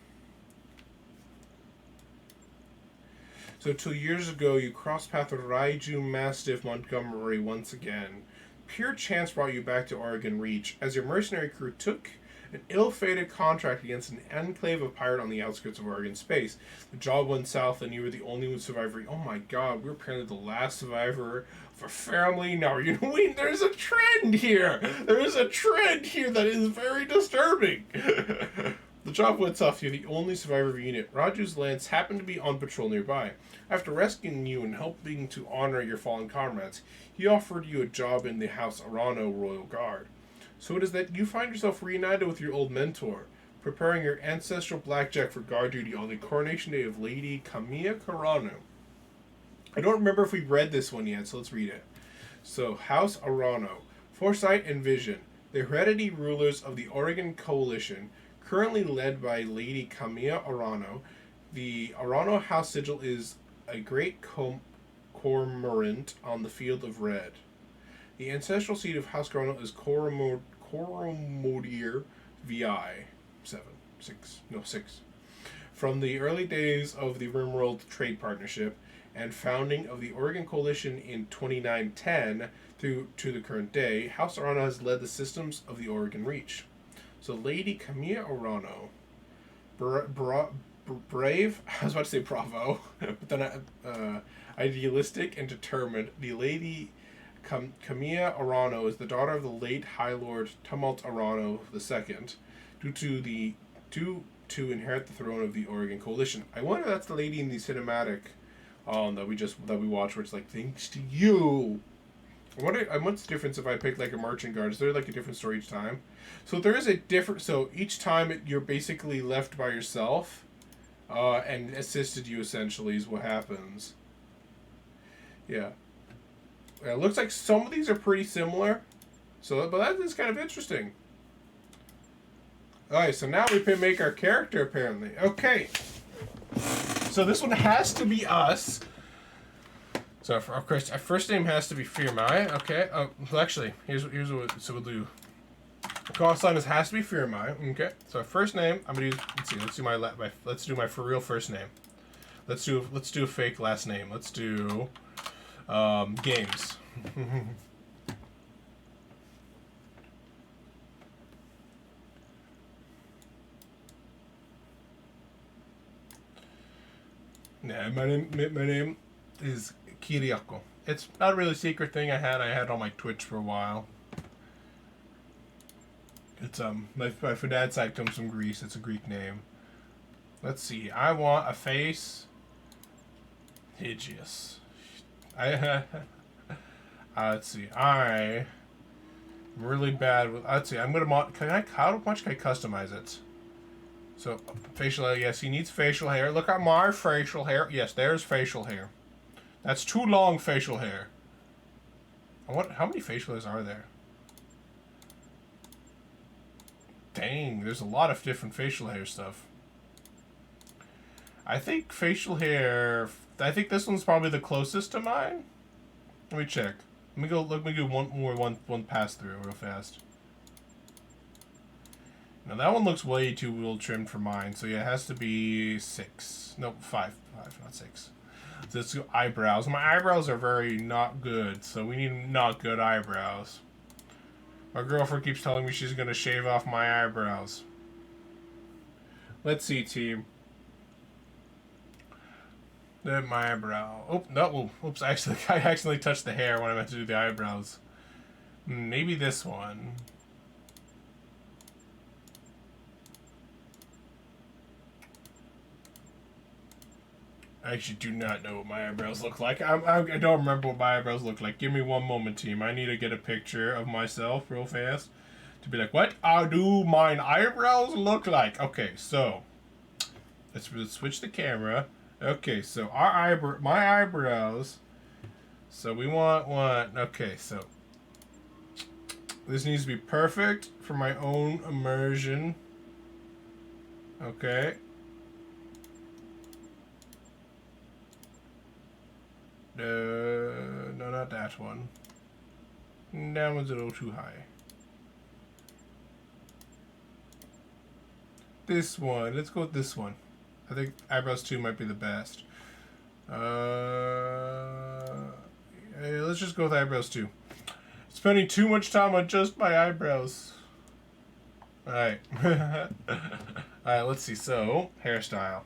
So 2 years ago, you crossed paths with Raiju Mastiff Montgomery once again. Pure chance brought you back to Oregon Reach, as your mercenary crew took an ill-fated contract against an enclave of pirate on the outskirts of Oregon space. The job went south, and you were the only one survivor. Oh my god, we were apparently the last survivor of our family. Now, there's a trend here! There is a trend here that is very disturbing! The The job went off. You're the only survivor of your unit. Raju's lance happened to be on patrol nearby. After rescuing you and helping to honor your fallen comrades, he offered you a job in the House Arano Royal Guard. So it is that you find yourself reunited with your old mentor, preparing your ancestral blackjack for guard duty on the coronation day of Lady Kamiya Karano. I don't remember if we read this one yet, so let's read it. So, House Arano, foresight and vision, the hereditary rulers of the Oregon Coalition, currently led by Lady Kamiya Arano. The Arano House sigil is a great cormorant on the field of red. The ancestral seat of House Arano is Coromodier VI 6. From the early days of the Rimworld Trade Partnership and founding of the Oregon Coalition in 2910 through to the current day, House Arano has led the systems of the Oregon Reach. So Lady Kamiya Arano, brave, I was about to say bravo, but then idealistic and determined, the Lady Kamiya Arano is the daughter of the late High Lord Tumult Arano II, due to inherit the throne of the Oregon Coalition. I wonder if that's the lady in the cinematic that we watched, where it's like, thanks to you. I wonder what's the difference if I pick like a merchant guard. Is there like a different story each time? So there is a different. So each time you're basically left by yourself, and assisted you essentially is what happens. Yeah. It looks like some of these are pretty similar. So, but that is kind of interesting. Alright, so now we can make our character apparently. Okay. So this one has to be us. So of course, our first name has to be Fearmy. Okay. Well, actually, here's what. So we'll do. The call sign has to be Fearmy. Okay. So our first name, I'm gonna use. Let's do my for real first name. Let's do a fake last name. Let's do games. Yeah, my name is Kiriako. It's not really a secret thing I had on my Twitch for a while. It's my dad's side comes from Greece. It's a Greek name. Let's see. I want a face. Hideous. Let's see. I'm really bad with. Let's see. I'm gonna how much can I customize it? So facial hair. Yes, he needs facial hair. Look at my facial hair. Yes, there's facial hair. That's too long facial hair. How many facial hairs are there? Dang, there's a lot of different facial hair stuff. I think facial hair. I think this one's probably the closest to mine. Let me check. Let me do one pass through real fast. Now that one looks way too well trimmed for mine, so yeah, it has to be 6. No, 5, not 6. So let's do eyebrows. My eyebrows are very not good, so we need not good eyebrows. My girlfriend keeps telling me she's gonna shave off my eyebrows. Let's see, team. Then my eyebrow. Oh no! Oops! I accidentally touched the hair when I meant to do the eyebrows. Maybe this one. I actually do not know what my eyebrows look like. I don't remember what my eyebrows look like. Give me one moment, team. I need to get a picture of myself real fast to be like, what do my eyebrows look like? Okay, so let's switch the camera. Okay, so my eyebrows. So we want one. Okay, so this needs to be perfect for my own immersion. Okay. No, not that one. That one's a little too high. This one. Let's go with this one. I think eyebrows 2 might be the best. Let's just go with eyebrows 2. Spending too much time on just my eyebrows. Alright. Alright, let's see. So, hairstyle.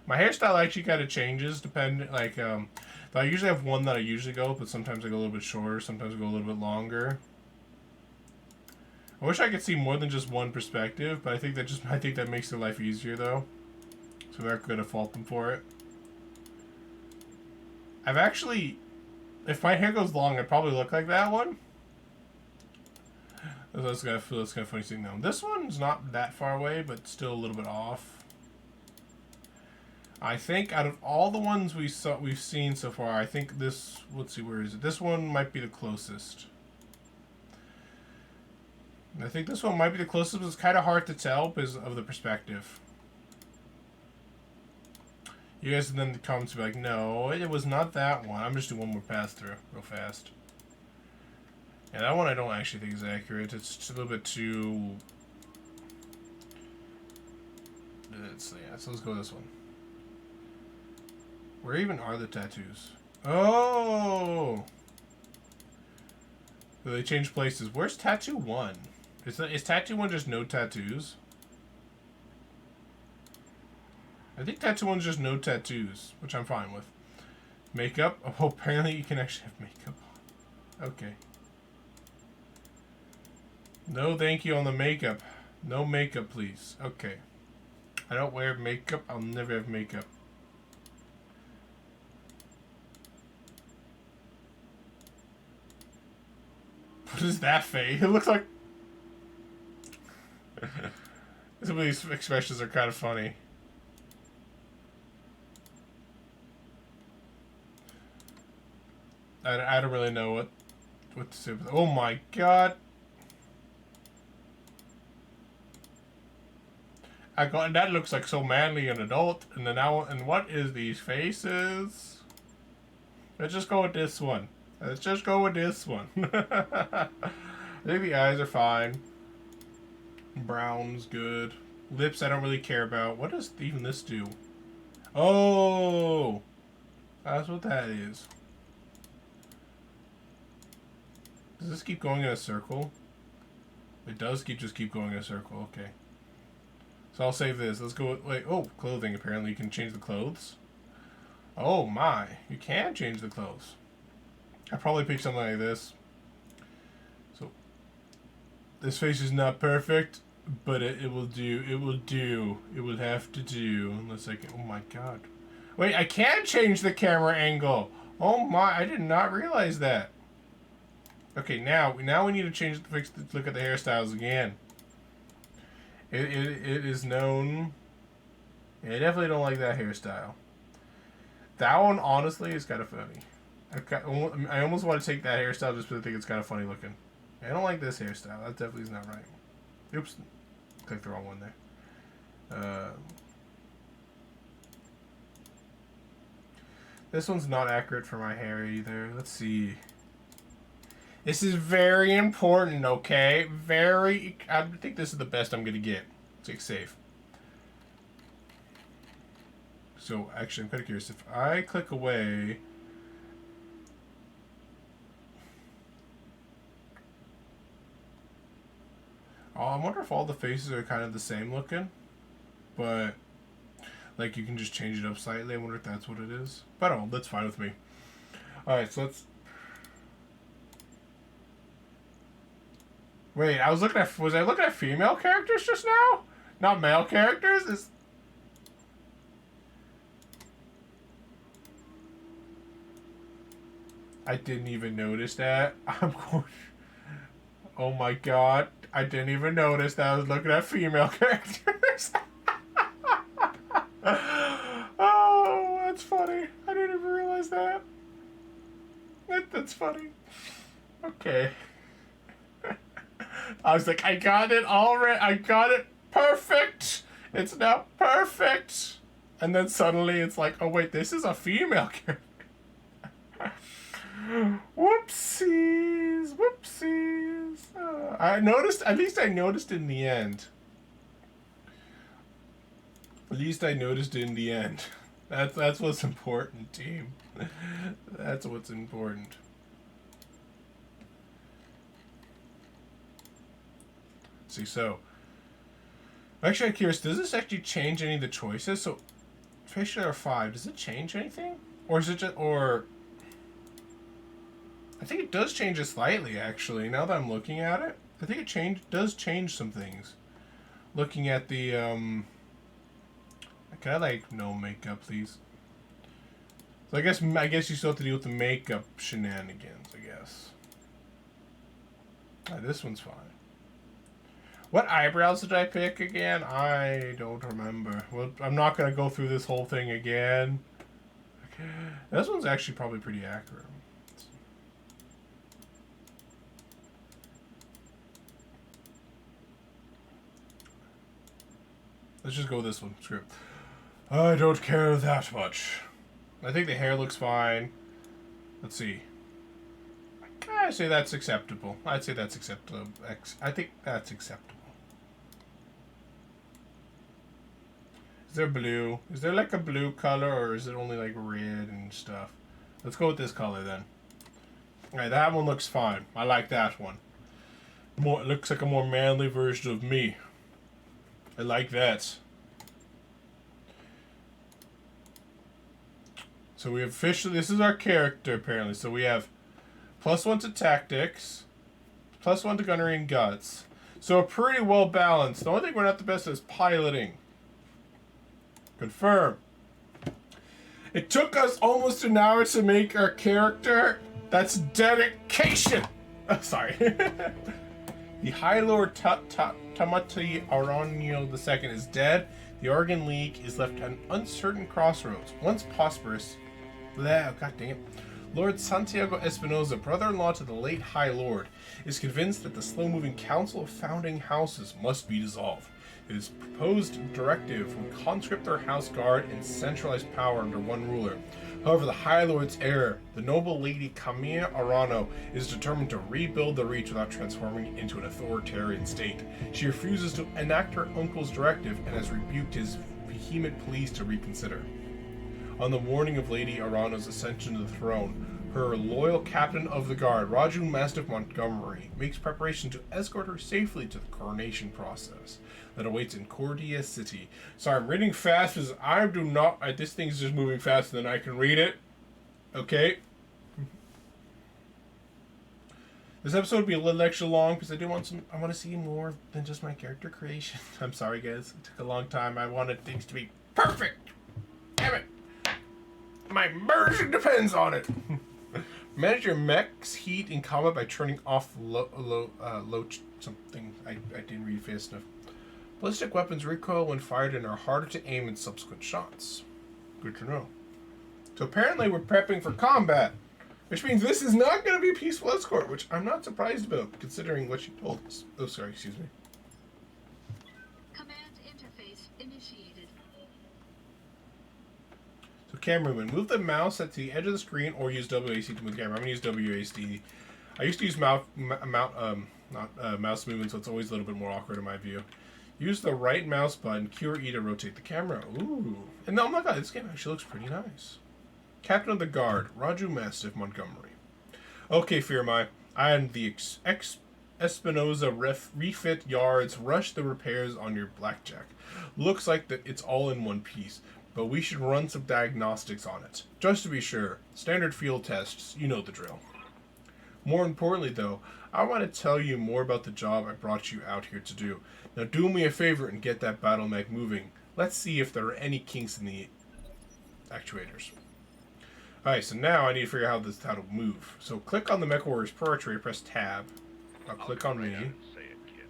My hairstyle actually kind of changes depending, like, I usually have one that I usually go, but sometimes I go a little bit shorter, sometimes I go a little bit longer. I wish I could see more than just one perspective, but I think that makes their life easier though. So we're not gonna fault them for it. I've actually, if my hair goes long, I'd probably look like that one. That's kind of funny thing though. This one's not that far away, but still a little bit off. I think out of all the ones we've seen so far, I think this. Let's see, where is it? This one might be the closest. I think this one might be the closest, but it's kind of hard to tell because of the perspective. You guys in the comments be like, no, it was not that one. I'm just doing one more pass through real fast. Yeah, that one I don't actually think is accurate. It's just a little bit too... so let's go with this one. Where even are the tattoos? Oh! So they changed places. Where's Tattoo 1? Is Tattoo 1 just no tattoos? I think Tattoo 1's just no tattoos, which I'm fine with. Makeup? Oh, apparently you can actually have makeup on. Okay. No thank you on the makeup. No makeup, please. Okay. I don't wear makeup. I'll never have makeup. What is that face? It looks like... Some of these expressions are kind of funny. I don't really know what to say. Oh my god! That looks like so manly and adult. And then now, and what is these faces? Let's just go with this one. Let's just go with this one. I think the eyes are fine. Brown's good. Lips I don't really care about. What does even this do? Oh! That's what that is. Does this keep going in a circle? It does just keep going in a circle. Okay. So I'll save this. Let's go with, wait, oh, clothing. Apparently you can change the clothes. Oh my. You can change the clothes. I'd probably pick something like this. So, this face is not perfect, but it will do. It will do. It would have to do. Unless I can, oh my god. Wait, I can change the camera angle. Oh my, I did not realize that. Okay, now we need to change look at the hairstyles again. It is known. I definitely don't like that hairstyle. That one, honestly, is kind of funny. I almost want to take that hairstyle just because I think it's kind of funny looking. I don't like this hairstyle. That definitely is not right. Oops. Clicked the wrong one there. This one's not accurate for my hair either. Let's see. This is very important, okay? I think this is the best I'm going to get. Take safe. So, actually, I'm kind of curious. If I click away... Oh, I wonder if all the faces are kind of the same looking. But, like, you can just change it up slightly. I wonder if that's what it is. But I don't know. That's fine with me. Alright, so let's... Wait, was I looking at female characters just now? Not male characters? I didn't even notice that. I'm going... Oh my god. I didn't even notice that I was looking at female characters. Oh, that's funny. I didn't even realize that. That's funny. Okay. I was like, I got it already. I got it perfect. It's now perfect. And then suddenly it's like, oh wait, this is a female character. Whoopsies. Whoopsies. I noticed, at least I noticed in the end. At least I noticed in the end. That's what's important, team. That's what's important. See, so actually I'm curious, does this actually change any of the choices? So facial are 5, does it change anything? Or is it just, or I think it does change it slightly actually, now that I'm looking at it. I think it does change some things. Looking at the, can I, like, no makeup, please? So I guess you still have to deal with the makeup shenanigans, I guess. This one's fine. What eyebrows did I pick again? I don't remember. Well, I'm not going to go through this whole thing again. Okay. This one's actually probably pretty accurate. Let's just go with this one. Screw it. I don't care that much. I think the hair looks fine. Let's see. I'd say that's acceptable. I'd say that's acceptable. I think that's acceptable. Is there blue? Is there like a blue color, or is it only like red and stuff? Let's go with this color then. Alright, that one looks fine. I like that one. It looks like a more manly version of me. I like that. So we have officially, this is our character apparently. So we have +1 to tactics, +1 to gunnery and guts. So pretty well balanced. The only thing we're not the best at is piloting. Confirm. It took us almost an hour to make our character. That's dedication. Oh, sorry. The High Lord Tamati Aranio II is dead. The Oregon League is left at an uncertain crossroads. Once prosperous, God dang it. Lord Santiago Espinosa, brother-in-law to the late High Lord, is convinced that the slow-moving Council of Founding Houses must be dissolved. His proposed directive would conscript their house guard and centralize power under one ruler. However, the High Lord's heir, the noble lady Camilla Arano, is determined to rebuild the Reach without transforming it into an authoritarian state. She refuses to enact her uncle's directive and has rebuked his vehement pleas to reconsider. On the morning of Lady Arano's ascension to the throne, her loyal captain of the guard, Raju Mastiff Montgomery, makes preparation to escort her safely to the coronation process that awaits in Cordia City. Sorry, I'm reading fast because I do not... this thing's just moving faster than I can read it. Okay? This episode will be a little extra long because I want to see more than just my character creation. I'm sorry, guys. It took a long time. I wanted things to be perfect. Damn it. My immersion depends on it. Manage your mech's heat in combat by turning off low something. I didn't read fast enough. Ballistic weapons recoil when fired and are harder to aim in subsequent shots. Good to know. So apparently we're prepping for combat, which means this is not going to be a peaceful escort, which I'm not surprised about, considering what she told us. Oh, sorry, excuse me. Command interface initiated. So cameraman, move the mouse at the edge of the screen or use WASD to move the camera. I'm going to use WASD. I used to use mouse movement, so it's always a little bit more awkward in my view. Use the right mouse button, Q or E to rotate the camera. Ooh. And oh my god, this game actually looks pretty nice. Captain of the Guard, Raju Mastiff Montgomery. Okay, Fearmy. And the Espinosa refit yards. Rush the repairs on your blackjack. Looks like that it's all in one piece, but we should run some diagnostics on it. Just to be sure. Standard field tests. You know the drill. More importantly, though, I want to tell you more about the job I brought you out here to do. Now do me a favor and get that battle mech moving. Let's see if there are any kinks in the actuators. Alright, so now I need to figure out how to move. So click on the Mech Warrior's portrait, press tab. I'll click on me. Say it, kid.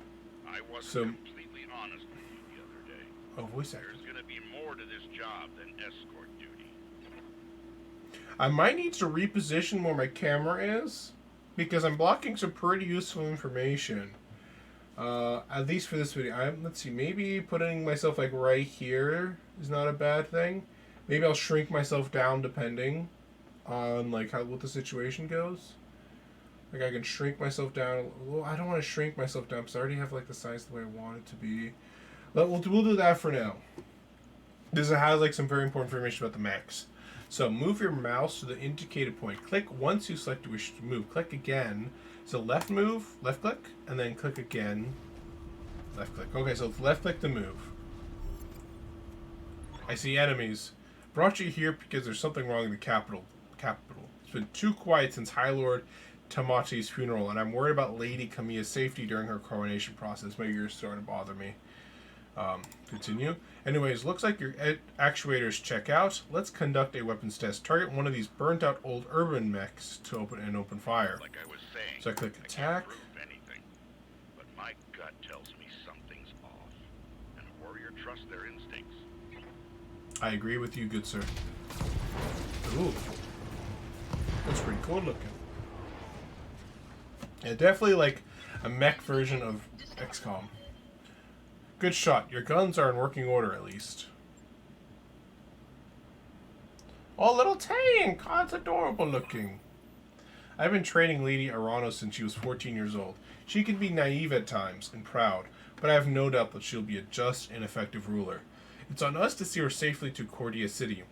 I wasn't completely honest with you the other day. Oh, voice actor. There's gonna be more to this job than escort duty. I might need to reposition where my camera is, because I'm blocking some pretty useful information. At least for this video. Let's see, maybe putting myself like right here is not a bad thing. Maybe I'll shrink myself down depending on like what the situation goes. Like I can shrink myself down. Well, I don't want to shrink myself down because I already have like the size the way I want it to be. But we'll do that for now. This has like some very important information about the mechs. So move your mouse to the indicated point. Click once you select you wish to move. Click again. So left move, left click, and then click again. Left click. Okay, so it's left click to move. I see enemies. Brought you here because there's something wrong in the capital. It's been too quiet since High Lord Tamati's funeral, and I'm worried about Lady Kamiya's safety during her coronation process. My ears starting to bother me. Continue. Anyways, looks like your actuators check out. Let's conduct a weapons test. Target one of these burnt-out old urban mechs to open fire. Like I was saying, So I click I attack. can't prove anything, but my gut tells me something's off, and a warrior trusts their instincts. I agree with you, good sir. Ooh. That's pretty cool looking. Yeah, definitely like a mech version of XCOM. Good shot. Your guns are in working order, at least. Oh, little tank! Oh, it's adorable looking. I've been training Lady Arano since she was 14 years old. She can be naive at times and proud, but I have no doubt that she'll be a just and effective ruler. It's on us to see her safely to Cordia City.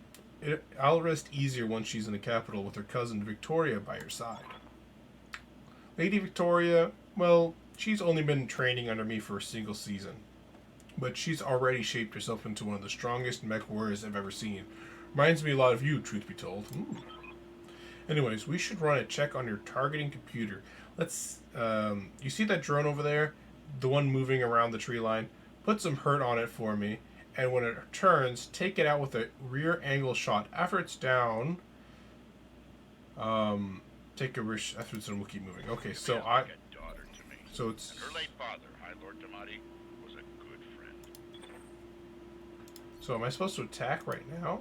I'll rest easier once she's in the capital with her cousin Victoria by her side. Lady Victoria, well, she's only been training under me for a single season, but she's already shaped herself into one of the strongest mech warriors I've ever seen. Reminds me a lot of you, truth be told. Ooh. Anyways, we should run a check on your targeting computer. Let's, you see that drone over there? The one moving around the tree line? Put some hurt on it for me, and when it turns, take it out with a rear angle shot. After it's down, take a risk. After it's done, we'll keep moving. Okay, so Like a daughter to me. so it's, And her late father, High Lord Tamati, was a good friend. so am I supposed to attack right now?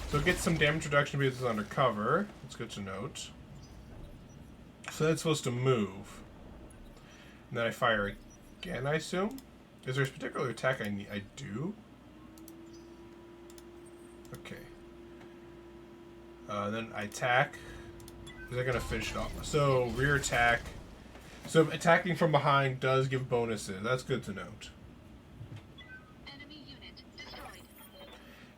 So it gets some damage reduction because it's undercover. That's good to note. So that's supposed to move. And then I fire again, I assume? Is there a particular attack I do? Okay. Then I attack. Is that going to finish it off? So, rear attack. So, attacking from behind does give bonuses. That's good to note. Enemy unit destroyed.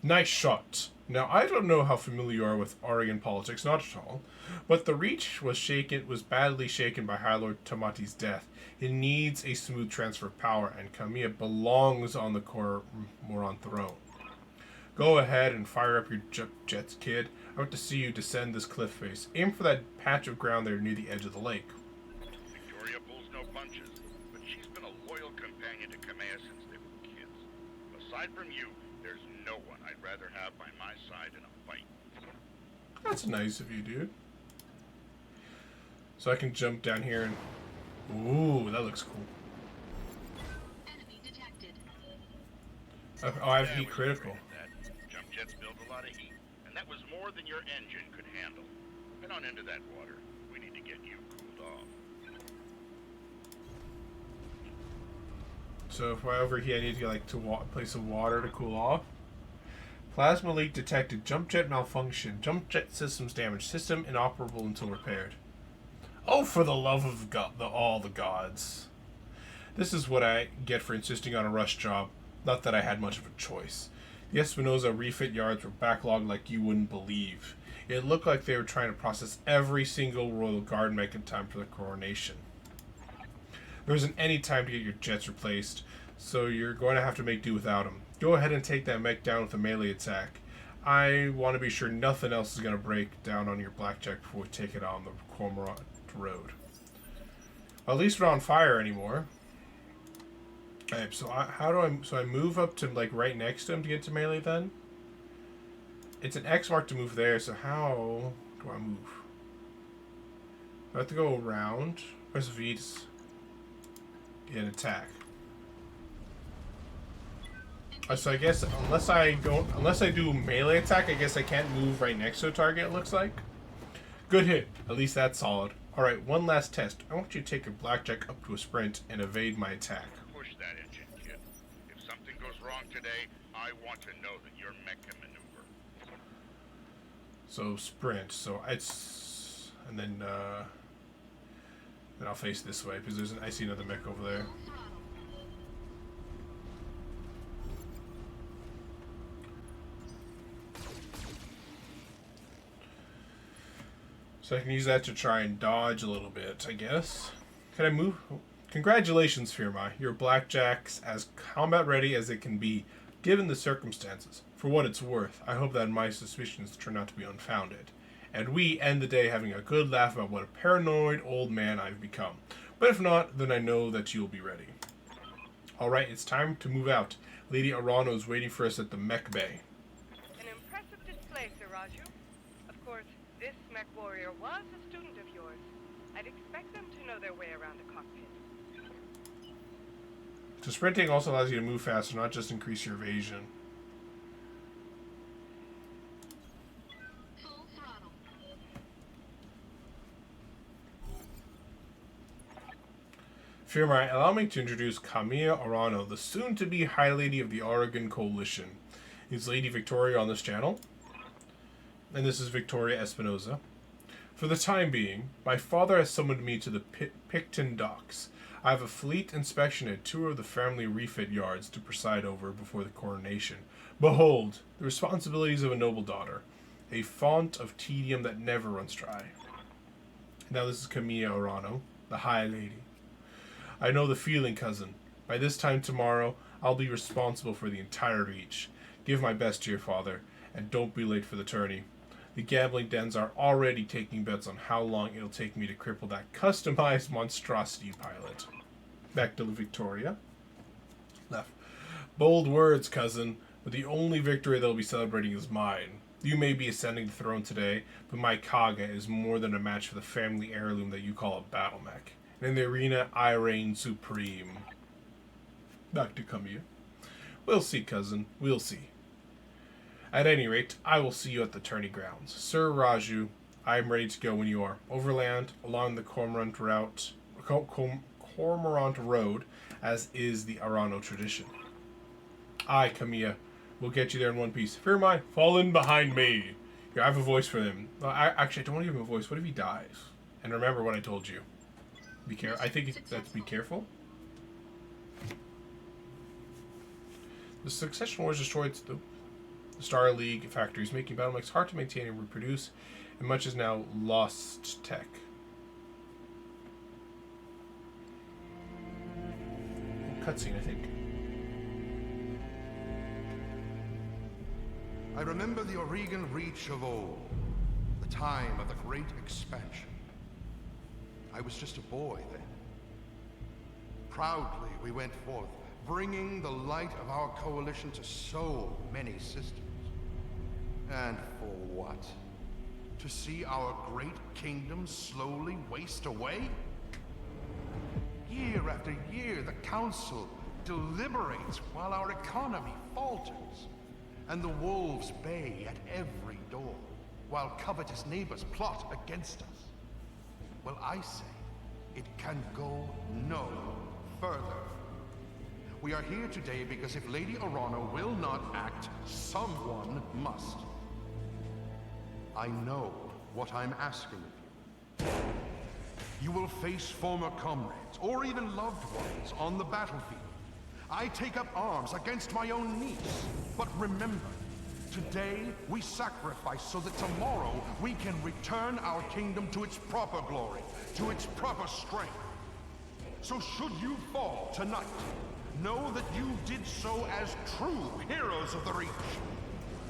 Nice shot. Now, I don't know how familiar you are with Oregon politics, not at all, but the Reach was badly shaken by High Lord Tamati's death. It needs a smooth transfer of power, and Kamiya belongs on the Moron throne. Go ahead and fire up your jets, kid. I want to see you descend this cliff face. Aim for that patch of ground there near the edge of the lake. Victoria pulls no punches, but she's been a loyal companion to Kamea since they were kids. Aside from you, there's no one I'd rather have by my side in a fight. That's nice of you, dude. So I can jump down here and... Ooh, that looks cool. Enemy detected. Oh, I have heat critical. That jump jets build a lot of heat, and that was more than your engine could handle. Head on into that water. We need to get you cooled off. So if I overheat, I need to get like to place some water to cool off. Plasma leak detected. Jump jet malfunction. Jump jet systems damaged. System inoperable until repaired. Oh, for the love of God, all the gods! This is what I get for insisting on a rush job. Not that I had much of a choice. The Espinosa refit yards were backlogged like you wouldn't believe. It looked like they were trying to process every single Royal Guard mech in time for the coronation. There isn't any time to get your jets replaced, so you're going to have to make do without them. Go ahead and take that mech down with a melee attack. I want to be sure nothing else is going to break down on your blackjack before we take it on the Cormorant Road. Well, at least we're not on fire anymore. Alright, so I move up to like right next to him to get to melee then? It's an X mark to move there, so how do I move? Do I have to go around? Press V to get an attack. So I guess unless I do melee attack, I guess I can't move right next to a target, it looks like. Good hit. At least that's solid. Alright, one last test. I want you to take your blackjack up to a sprint and evade my attack. Push that engine, kid. If something goes wrong today, I want to know that your mech can maneuver. So sprint. So it's and then I'll face this way because I see another mech over there. So I can use that to try and dodge a little bit, I guess. Can I move? Congratulations, Fearmy. Your blackjack's as combat ready as it can be, given the circumstances. For what it's worth, I hope that my suspicions turn out to be unfounded. and we end the day having a good laugh about what a paranoid old man I've become. But if not, then I know that you'll be ready. Alright, it's time to move out. Lady Arano is waiting for us at the mech bay. An impressive display, Sir Raju. Of course, this mech warrior was a student of yours. I'd expect them to know their way around a cockpit. So sprinting also allows you to move faster, not just increase your evasion. Full throttle. Fearmy, allow me to introduce Kamiya Arano, the soon-to-be High Lady of the Oregon Coalition. Is Lady Victoria on this channel? And this is Victoria Espinoza. For the time being, my father has summoned me to the Picton docks. I have a fleet inspection and tour of the family refit yards to preside over before the coronation. Behold, the responsibilities of a noble daughter, a font of tedium that never runs dry. Now this is Kamiya Arano, the High Lady. I know the feeling, cousin. By this time tomorrow, I'll be responsible for the entire reach. Give my best to your father, and don't be late for the tourney. The gambling dens are already taking bets on how long it'll take me to cripple that customized monstrosity pilot. Back to Victoria. Left. Bold words, cousin, but the only victory they'll be celebrating is mine. You may be ascending the throne today, but my Kaga is more than a match for the family heirloom that you call a battle mech. And in the arena, I reign supreme. Back to Kamiya. We'll see, cousin. We'll see. At any rate, I will see you at the tourney grounds. Sir Raju, I am ready to go when you are. Overland, along the Cormorant Road, as is the Arano tradition. Aye, Kamiya. We'll get you there in one piece. Fearmy, fall in behind me. Here, I have a voice for him. Actually, I don't want to give him a voice. What if he dies? And remember what I told you. Be careful. I think that's be careful. The succession wars destroyed the Star League factories, making battle mechs hard to maintain and reproduce, and much is now lost tech. Cutscene, I think. I remember the Oregon Reach of old, the time of the Great Expansion. I was just a boy then. Proudly we went forth, bringing the light of our coalition to so many systems. And for what? To see our great kingdom slowly waste away? Year after year, the Council deliberates while our economy falters, and the wolves bay at every door, while covetous neighbors plot against us. Well, I say, it can go no further. We are here today because if Lady Arano will not act, someone must. I know what I'm asking of you. You will face former comrades, or even loved ones, on the battlefield. I take up arms against my own niece. But remember, today we sacrifice so that tomorrow we can return our kingdom to its proper glory, to its proper strength. So should you fall tonight, know that you did so as true heroes of the Reach.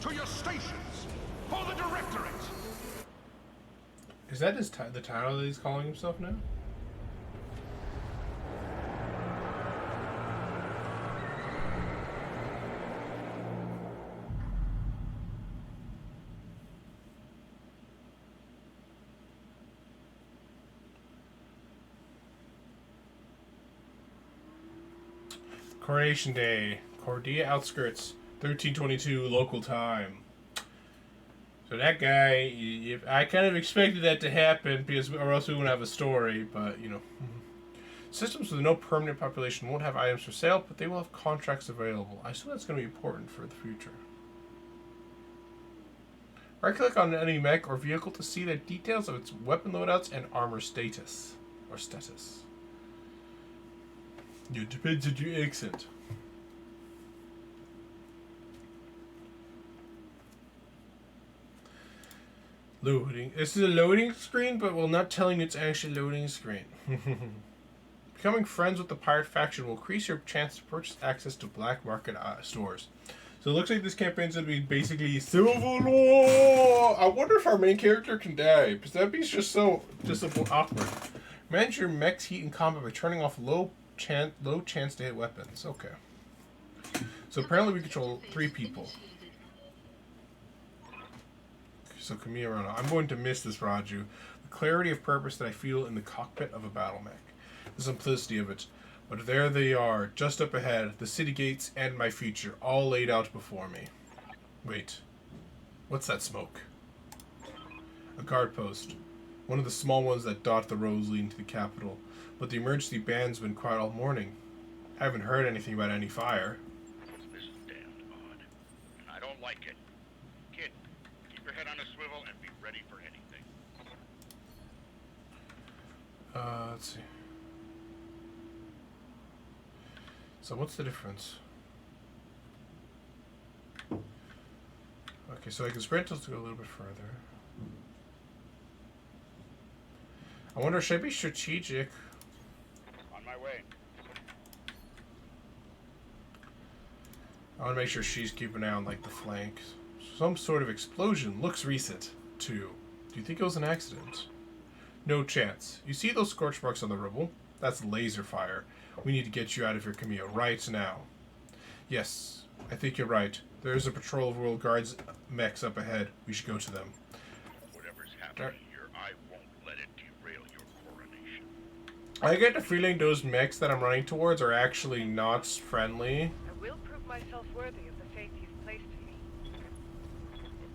To your stations, for the Directorate! Is that his the title that he's calling himself now? Coronation Day, Cordia outskirts, 1322 local time. So that guy, I kind of expected that to happen, because or else we wouldn't have a story, but, you know. Systems with no permanent population won't have items for sale, but they will have contracts available. I assume that's going to be important for the future. Right-click on an enemy mech or vehicle to see the details of its weapon loadouts and armor status. Or status. It depends on your accent. Loading. This is a loading screen, but we're not telling you it's actually loading screen. Becoming friends with the pirate faction will increase your chance to purchase access to black market stores. So it looks like this campaign's gonna be basically Civil War. I wonder if our main character can die, because that'd be just so awkward. Manage your mech's heat in combat by turning off low chance to hit weapons. Okay. So apparently we control 3 people. So Camille Rana, I'm going to miss this, Raju. The clarity of purpose that I feel in the cockpit of a battle mech. The simplicity of it. But there they are, just up ahead, the city gates and my future, all laid out before me. Wait. What's that smoke? A guard post. One of the small ones that dot the roads leading to the capital. But the emergency band's been quiet all morning. I haven't heard anything about any fire. This is damned odd. And I don't like it. Kid, keep your head on a swivel and be ready for anything. Let's see. So what's the difference? Okay, so I can sprint to go a little bit further. I wonder, should I be strategic? On my way. I want to make sure she's keeping an eye on, like, the flanks. Some sort of explosion. Looks recent, too. Do you think it was an accident? No chance. You see those scorch marks on the rubble? That's laser fire. We need to get you out of here, Camille, right now. Yes, I think you're right. There's a patrol of World Guards mechs up ahead. We should go to them. Whatever's happening here, I won't let it derail your coronation. I get the feeling those mechs that I'm running towards are actually not friendly. I will prove myself worthy of the faith you've placed in me.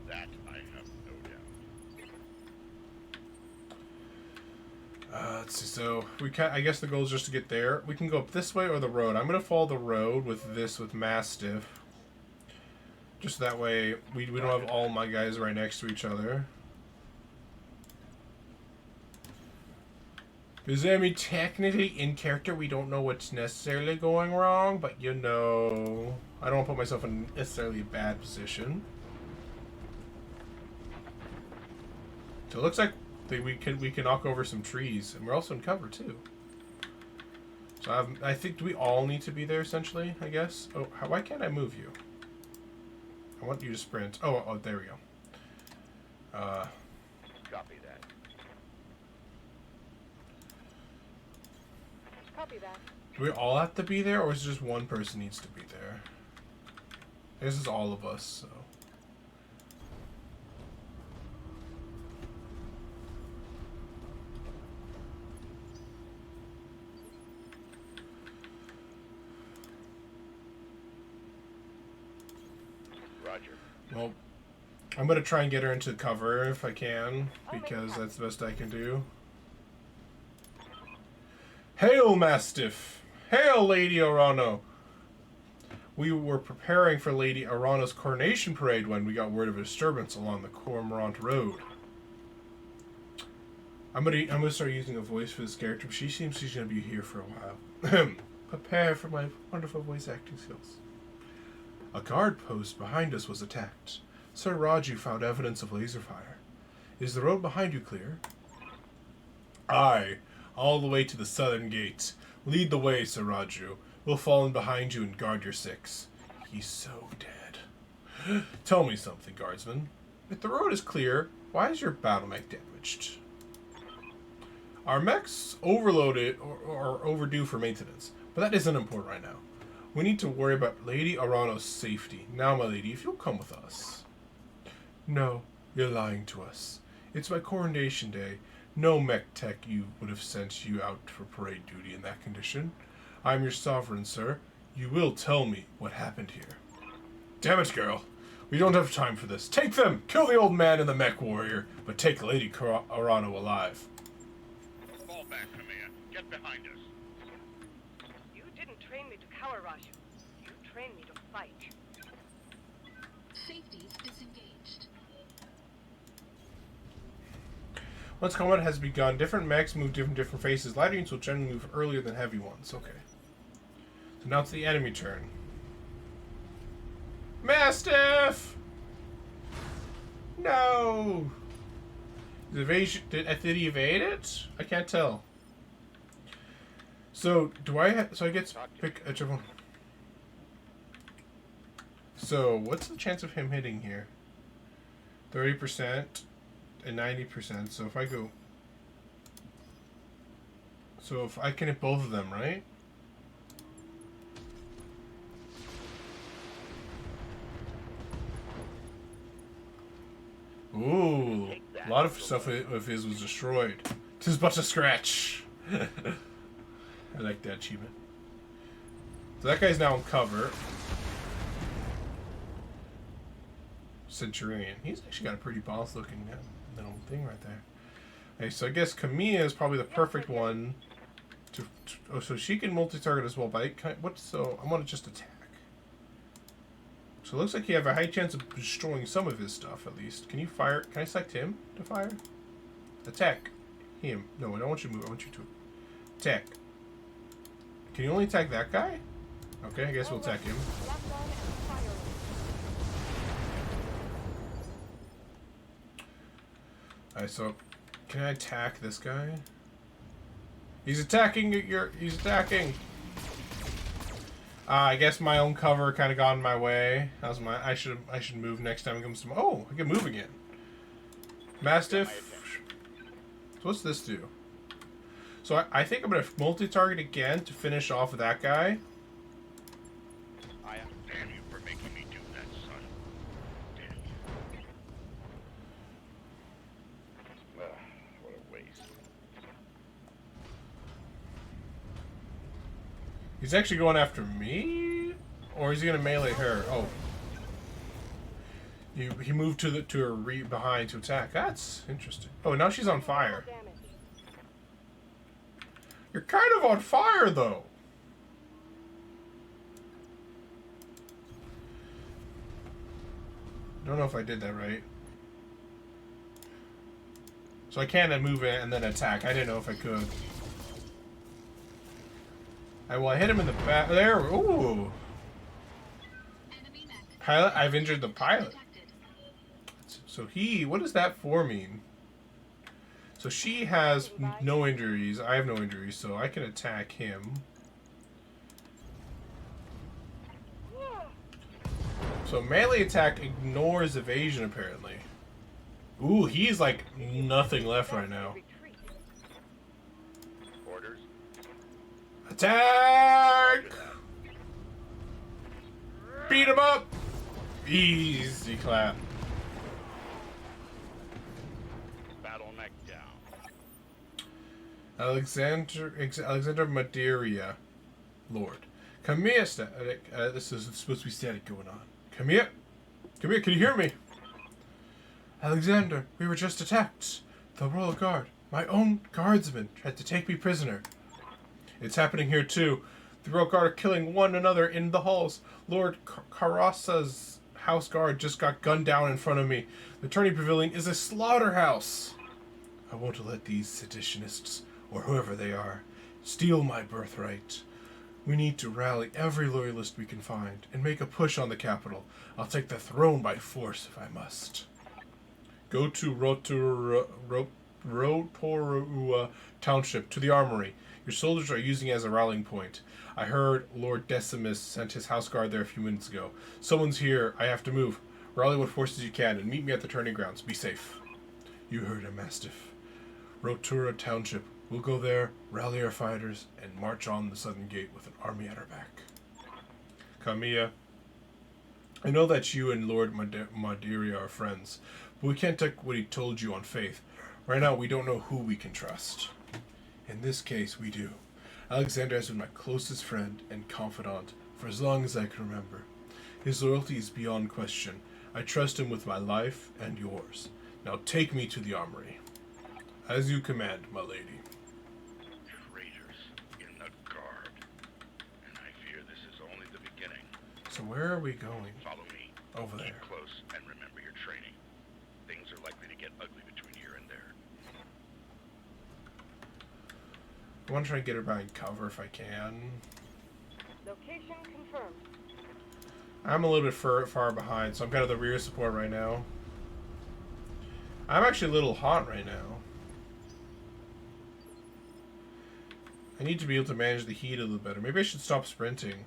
Of that, I have no doubt. Let's see. So we can. I guess the goal is just to get there. We can go up this way or the road. I'm gonna follow the road with Mastiff. Just that way we don't have all my guys right next to each other. Because I mean, technically in character we don't know what's necessarily going wrong, but you know, I don't want to put myself in necessarily a bad position. So it looks like we can knock over some trees, and we're also in cover too. So I think, do we all need to be there essentially? I guess. Oh, why can't I move you? I want you to sprint. Oh, there we go. Copy that. Copy that. Do we all have to be there, or is it just one person needs to be there? This is all of us, so. Roger. Well, I'm gonna try and get her into cover if I can, because that's the best I can do. Hail, Mastiff! Hail, Lady Arano! We were preparing for Lady Arano's coronation parade when we got word of a disturbance along the Cormorant Road. I'm gonna start using a voice for this character, but she seems she's gonna be here for a while. Prepare for my wonderful voice acting skills. A guard post behind us was attacked. Sir Raju found evidence of laser fire. Is the road behind you clear? Aye. All the way to the southern gate. Lead the way, Sir Raju. We'll fall in behind you and guard your 6. He's so dead. Tell me something, guardsman. If the road is clear, why is your battle mech damaged? Our mech's overloaded or overdue for maintenance, but that isn't important right now. We need to worry about Lady Arano's safety. Now, my lady, if you'll come with us. No, you're lying to us. It's my coronation day. No mech tech you would have sent you out for parade duty in that condition. I'm your sovereign, sir. You will tell me what happened here. Damn it, girl. We don't have time for this. Take them! Kill the old man and the mech warrior, but take Lady Arano alive. Fall back, Camilla. Get behind us. You didn't train me to cower, Raju. You trained me to fight. Safeties disengaged. Once combat has begun, different mechs move different phases. Lighter units will generally move earlier than heavy ones. Okay. So now it's the enemy turn. Mastiff! No! Did he evade it? I can't tell. So, do I have... So I get to pick a different... So, what's the chance of him hitting here? 30% and 90%. So if I go... So if I can hit both of them, right? Ooh. A lot of stuff of his was destroyed. Tis but a scratch. I like that achievement. So that guy's now in cover. Centurion. He's actually got a pretty boss looking little thing right there. Okay, so I guess Kamiya is probably the perfect one to oh, so she can multi-target as well. But I want to just attack. So it looks like you have a high chance of destroying some of his stuff at least. Can you fire? Can I select him to fire? Attack him. No, I don't want you to move. I want you to attack. Can you only attack that guy? Okay, I guess we'll attack him. Alright, so can I attack this guy? He's attacking he's attacking. I guess my own cover kind of got in my way. That was I should move next time it comes to oh, I can move again. Mastiff. So what's this do? So I think I'm gonna multi-target again to finish off that guy. I damn you for making me do that, son. Damn you. What a waste. He's actually going after me, or is he gonna melee her? Oh, he moved to her behind to attack. That's interesting. Oh, now she's on fire. You're kind of on fire though. Don't know if I did that right. So I can't move it and then attack. I didn't know if I could. I hit him in the back. There. Ooh. Pilot. I've injured the pilot. So what does that for mean? So she has no injuries. I have no injuries, so I can attack him. So melee attack ignores evasion, apparently. Ooh, he's like nothing left right now. Orders. Attack! Beat him up! Easy clap. BattleTech down. Alexander Madeira, Lord. Come here, static. This is supposed to be static going on. Come here. Come here, can you hear me? Alexander, we were just attacked. The Royal Guard, my own guardsmen, tried to take me prisoner. It's happening here too. The Royal Guard are killing one another in the halls. Lord Carasa's house guard just got gunned down in front of me. The tourney pavilion is a slaughterhouse. I won't let these seditionists, or whoever they are, steal my birthright. We need to rally every loyalist we can find and make a push on the capital. I'll take the throne by force if I must. Go to Rotorua Township, to the armory. Your soldiers are using it as a rallying point. I heard Lord Decimus sent his house guard there a few minutes ago. Someone's here. I have to move. Rally what forces you can and meet me at the turning grounds. Be safe. You heard him, Mastiff. Rotorua Township. We'll go there, rally our fighters, and march on the southern gate with an army at our back. Kamiya, I know that you and Lord Madeira are friends, but we can't take what he told you on faith. Right now, we don't know who we can trust. In this case, we do. Alexander has been my closest friend and confidant for as long as I can remember. His loyalty is beyond question. I trust him with my life and yours. Now take me to the armory. As you command, my lady. Traitors in the guard. And I fear this is only the beginning. So where are we going? Follow me. Over there. Keep close and remember your training. Things are likely to get ugly between here and there. I want to try and get her behind cover if I can. Location confirmed. I'm a little bit far behind, so I'm kind of the rear support right now. I'm actually a little hot right now. I need to be able to manage the heat a little better. Maybe I should stop sprinting.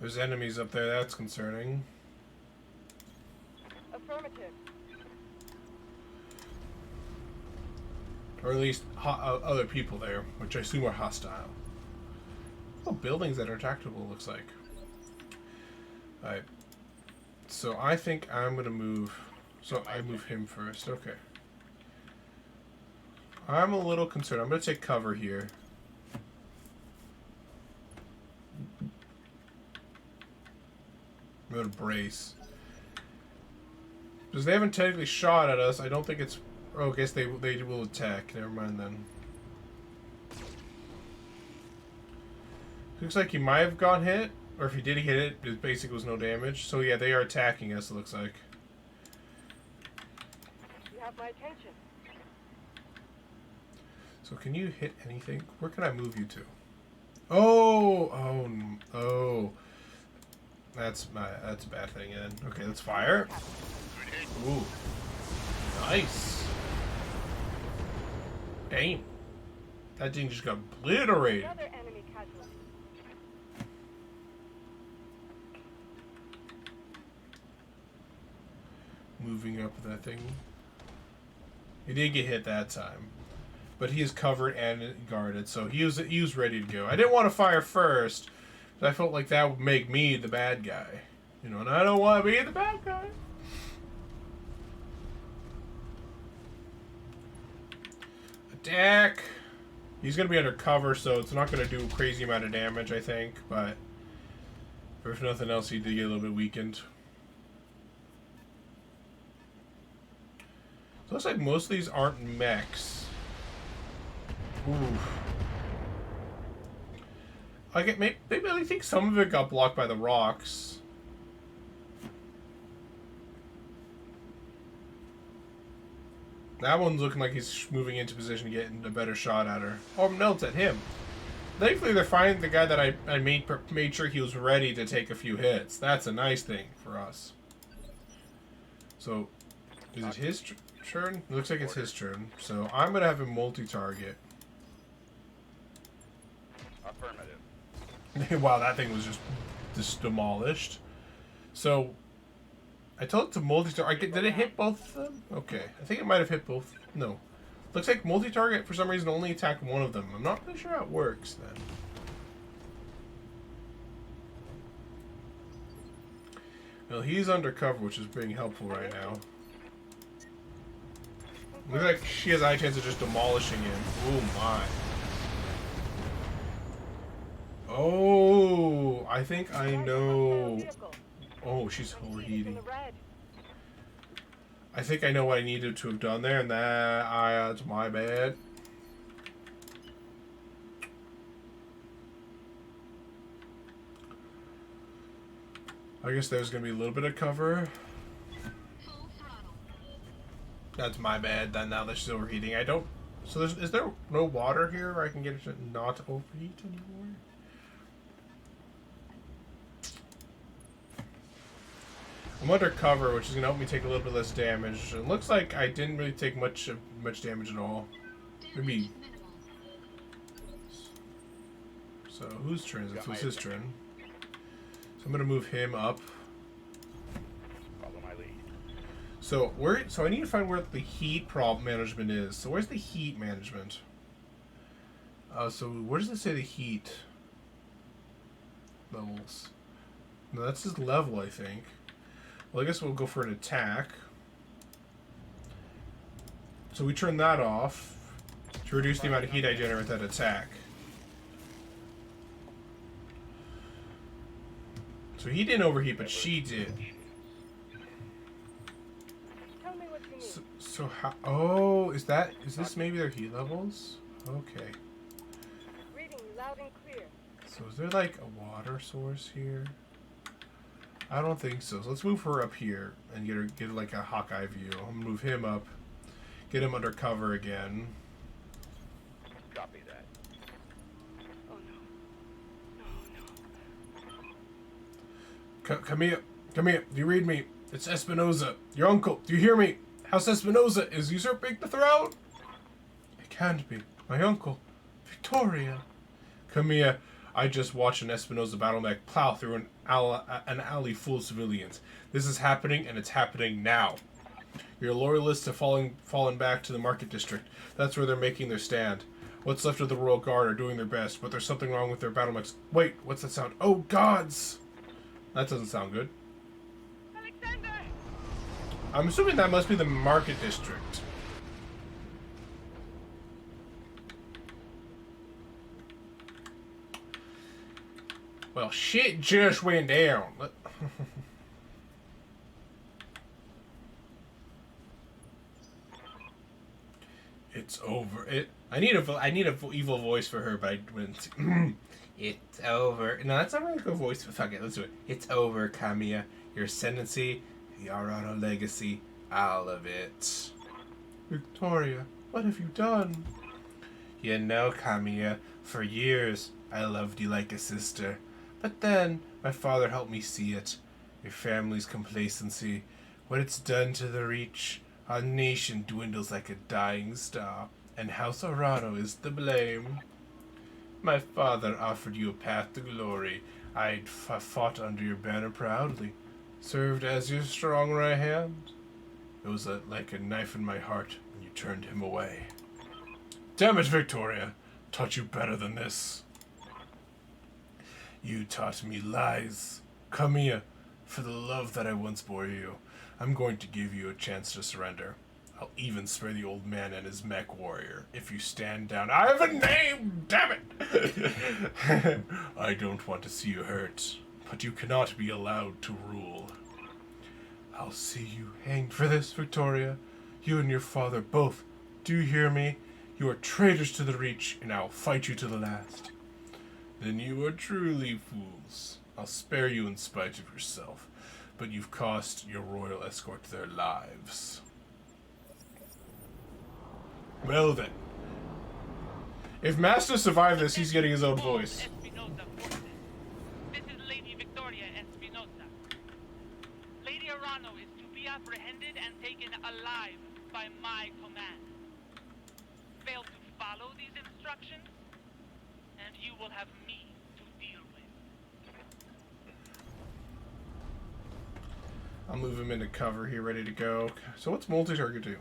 There's enemies up there. That's concerning. Affirmative. Or at least other people there, which I assume are hostile. Oh, buildings that are tractable, looks like. Alright. So I think I'm going to move... So I move him first. Okay. I'm a little concerned. I'm going to take cover here. I'm going to brace. Because they haven't technically shot at us, I don't think it's... Oh, I guess they will attack. Never mind then. Looks like he might have got hit. Or if he did hit it, it basically was no damage. So yeah, they are attacking us, it looks like. You have my attention. So can you hit anything? Where can I move you to? Oh. That's a bad thing then. Okay, let's fire. Ooh. Nice. Damn. That thing just got obliterated. Another enemy casualty. Moving up that thing. He did get hit that time. But he is covered and guarded, so he was ready to go. I didn't want to fire first, but I felt like that would make me the bad guy. You know, and I don't want to be the bad guy. Attack! He's going to be under cover, so it's not going to do a crazy amount of damage, I think. But if nothing else, he did get a little bit weakened. So it looks like most of these aren't mechs. Oof. Maybe I think some of it got blocked by the rocks. That one's looking like he's moving into position to get a better shot at her. Oh, no, it's at him. Thankfully, they're finding the guy that I made sure he was ready to take a few hits. That's a nice thing for us. So, is it his turn? It looks like it's his turn. So, I'm going to have him multi-target. Affirmative. Wow, that thing was just demolished. So, I told it to multi-target. Did it hit both of them? Okay. I think it might have hit both. No. Looks like multi-target, for some reason, only attacked one of them. I'm not really sure how it works, then. Well, he's undercover, which is being helpful right now. Looks like she has a high chance of just demolishing him. Oh, my. Oh, I think I know. Oh, she's overheating. I think I know what I needed to have done there, and that's my bad. I guess there's gonna be a little bit of cover. Full throttle. That's my bad. Then now that she's overheating, I don't. So is there no water here where I can get it to not overheat anymore? I'm under cover, which is going to help me take a little bit less damage. It looks like I didn't really take much damage at all. Maybe. So whose turn is it? So it's his turn. So I'm going to move him up. Follow my lead. So I need to find where the heat problem management is. So where's the heat management? So where does it say the heat levels? No, that's his level, I think. Well, I guess we'll go for an attack. So we turn that off to reduce the amount of heat I generate with that attack. So he didn't overheat, but she did. Tell me what you need. So how? Oh, is this maybe their heat levels? Okay. Reading loud and clear. So is there like a water source here? I don't think so. So let's move her up here and get like a Hawkeye view. I'm gonna move him up, get him under cover again. Copy that. Oh no. Come here. Do you read me? It's Espinoza, your uncle. Do you hear me? House Espinoza is usurping the throne. It can't be. My uncle, Victoria. Come here. I just watched an Espinosa BattleTech plow through an alley full of civilians. This is happening, and it's happening now. Your loyalists have fallen back to the market district. That's where they're making their stand. What's left of the Royal Guard are doing their best, but there's something wrong with their BattleTechs. Wait, what's that sound? Oh, gods! That doesn't sound good. Alexander! I'm assuming that must be the market district. Well, shit just went down. It's over. I need a evil voice for her, but I wouldn't. It's over. No, that's not really a good voice. Fuck it, let's do it. It's over, Kamiya. Your ascendancy, the Arano legacy, all of it. Victoria, what have you done? You know, Kamiya, for years I loved you like a sister. But then my father helped me see it. Your family's complacency, what it's done to the Reach. Our nation dwindles like a dying star, and House Arano is to blame. My father offered you a path to glory. I'd fought under your banner proudly, served as your strong right hand. It was like a knife in my heart when you turned him away. Damn it, Victoria! Taught you better than this. You taught me lies. Come here. For the love that I once bore you, I'm going to give you a chance to surrender. I'll even spare the old man and his mech warrior if you stand down. I have a name! Damn it! I don't want to see you hurt, but you cannot be allowed to rule. I'll see you hanged for this, Victoria. You and your father both. Do you hear me? You are traitors to the Reach, and I'll fight you to the last. Then you are truly fools. I'll spare you in spite of yourself, but you've cost your royal escort their lives. Well then. If Master survived this, he's getting his own voice. Espinosa forces. This is Lady Victoria Espinosa. Lady Arano is to be apprehended and taken alive by my command. Fail to follow these instructions, and you will have me to deal with. I'll move him into cover here, ready to go. So what's multi-target do?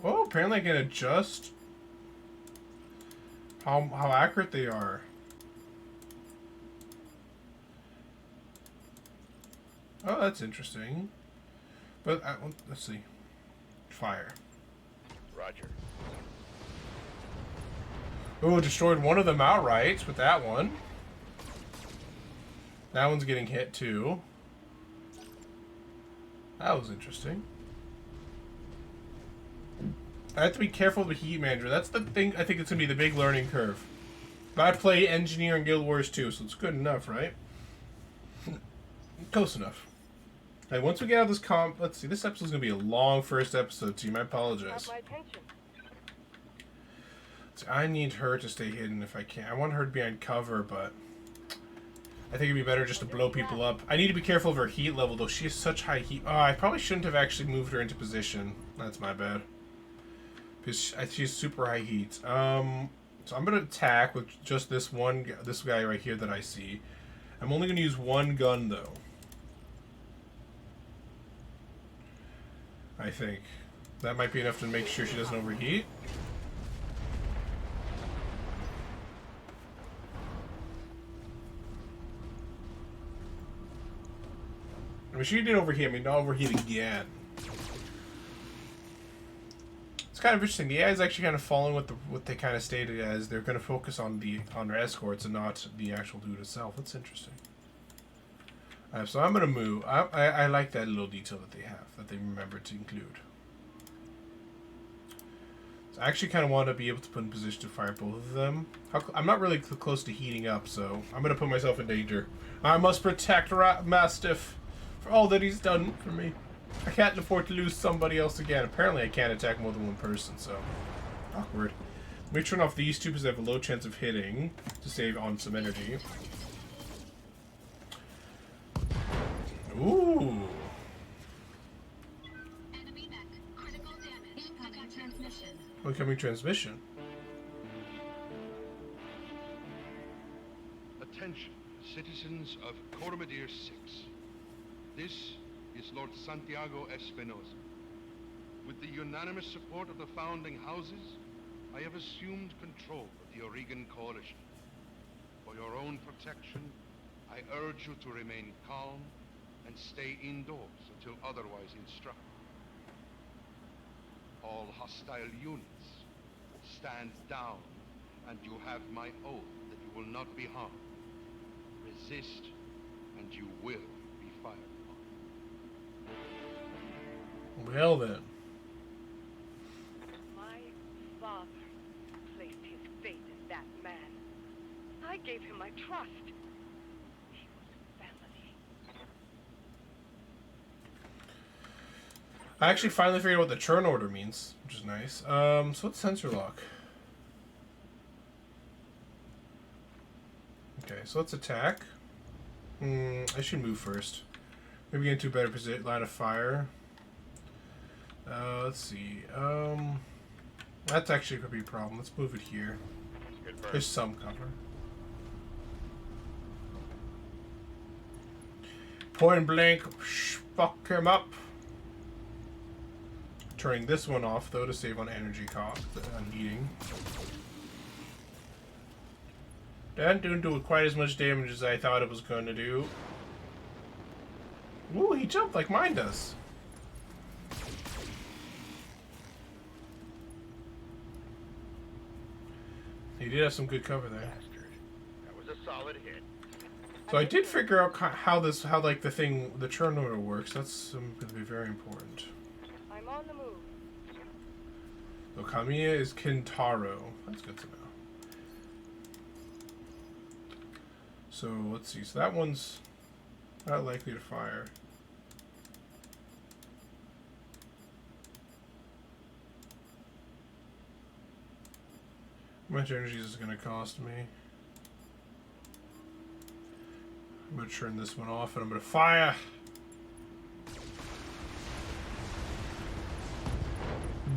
Oh, apparently I can adjust how accurate they are. Oh, that's interesting. But let's see. Fire. Roger. Oh, destroyed one of them outright with that one. That one's getting hit too. That was interesting. I have to be careful with the heat manager. That's the thing. I think it's gonna be the big learning curve. But I play engineer in Guild Wars 2, so it's good enough, right? Close enough. Hey, once we get out of this comp, let's see. This episode's gonna be a long first episode, team. I apologize. Have my attention. So I need her to stay hidden if I can. I want her to be on cover, but I think it'd be better just to blow people up. I need to be careful of her heat level, though. She has such high heat. Oh, I probably shouldn't have actually moved her into position. That's my bad. Because she has super high heat. So I'm gonna attack with just this guy right here that I see. I'm only gonna use one gun though. I think that might be enough to make sure she doesn't overheat. I mean, she did overheat. I mean, not overheat again. It's kind of interesting. The AI is actually kind of following what they kind of stated as they're going to focus on their escorts and not the actual dude itself. That's interesting. So I'm going to move. I like that little detail that they remembered to include. So I actually kind of want to be able to put in position to fire both of them. I'm not really close to heating up, so I'm going to put myself in danger. I must protect Mastiff for all that he's done for me. I can't afford to lose somebody else again. Apparently I can't attack more than one person, so awkward. Let me turn off these two because they have a low chance of hitting to save on some energy. Ooh. transmission. Incoming transmission. Attention, citizens of Cormadir 6. This is Lord Santiago Espinosa. With the unanimous support of the founding houses, I have assumed control of the Oregon Coalition. For your own protection, I urge you to remain calm and stay indoors until otherwise instructed. All hostile units, stand down, and you have my oath that you will not be harmed. Resist, and you will be fired upon. Well then. My father placed his faith in that man. I gave him my trust. He was family. I actually finally figured out what the churn order means, which is nice. So what's sensor lock? Okay, so let's attack. I should move first. Maybe get into a better position, line of fire. Let's see. That's actually could be a problem. Let's move it here. There's some cover. Point blank, fuck him up. Turning this one off though to save on energy cost on heating. That didn't do quite as much damage as I thought it was going to do. Ooh, he jumped like mine does. He did have some good cover there. That was a solid hit. So I did figure out how like the churn order works. That's going to be very important. I'm on the move. So Kamiya is Kintaro. That's good to know. So let's see. So that one's not likely to fire. How much energy is this going to cost me? I'm going to turn this one off and I'm going to fire.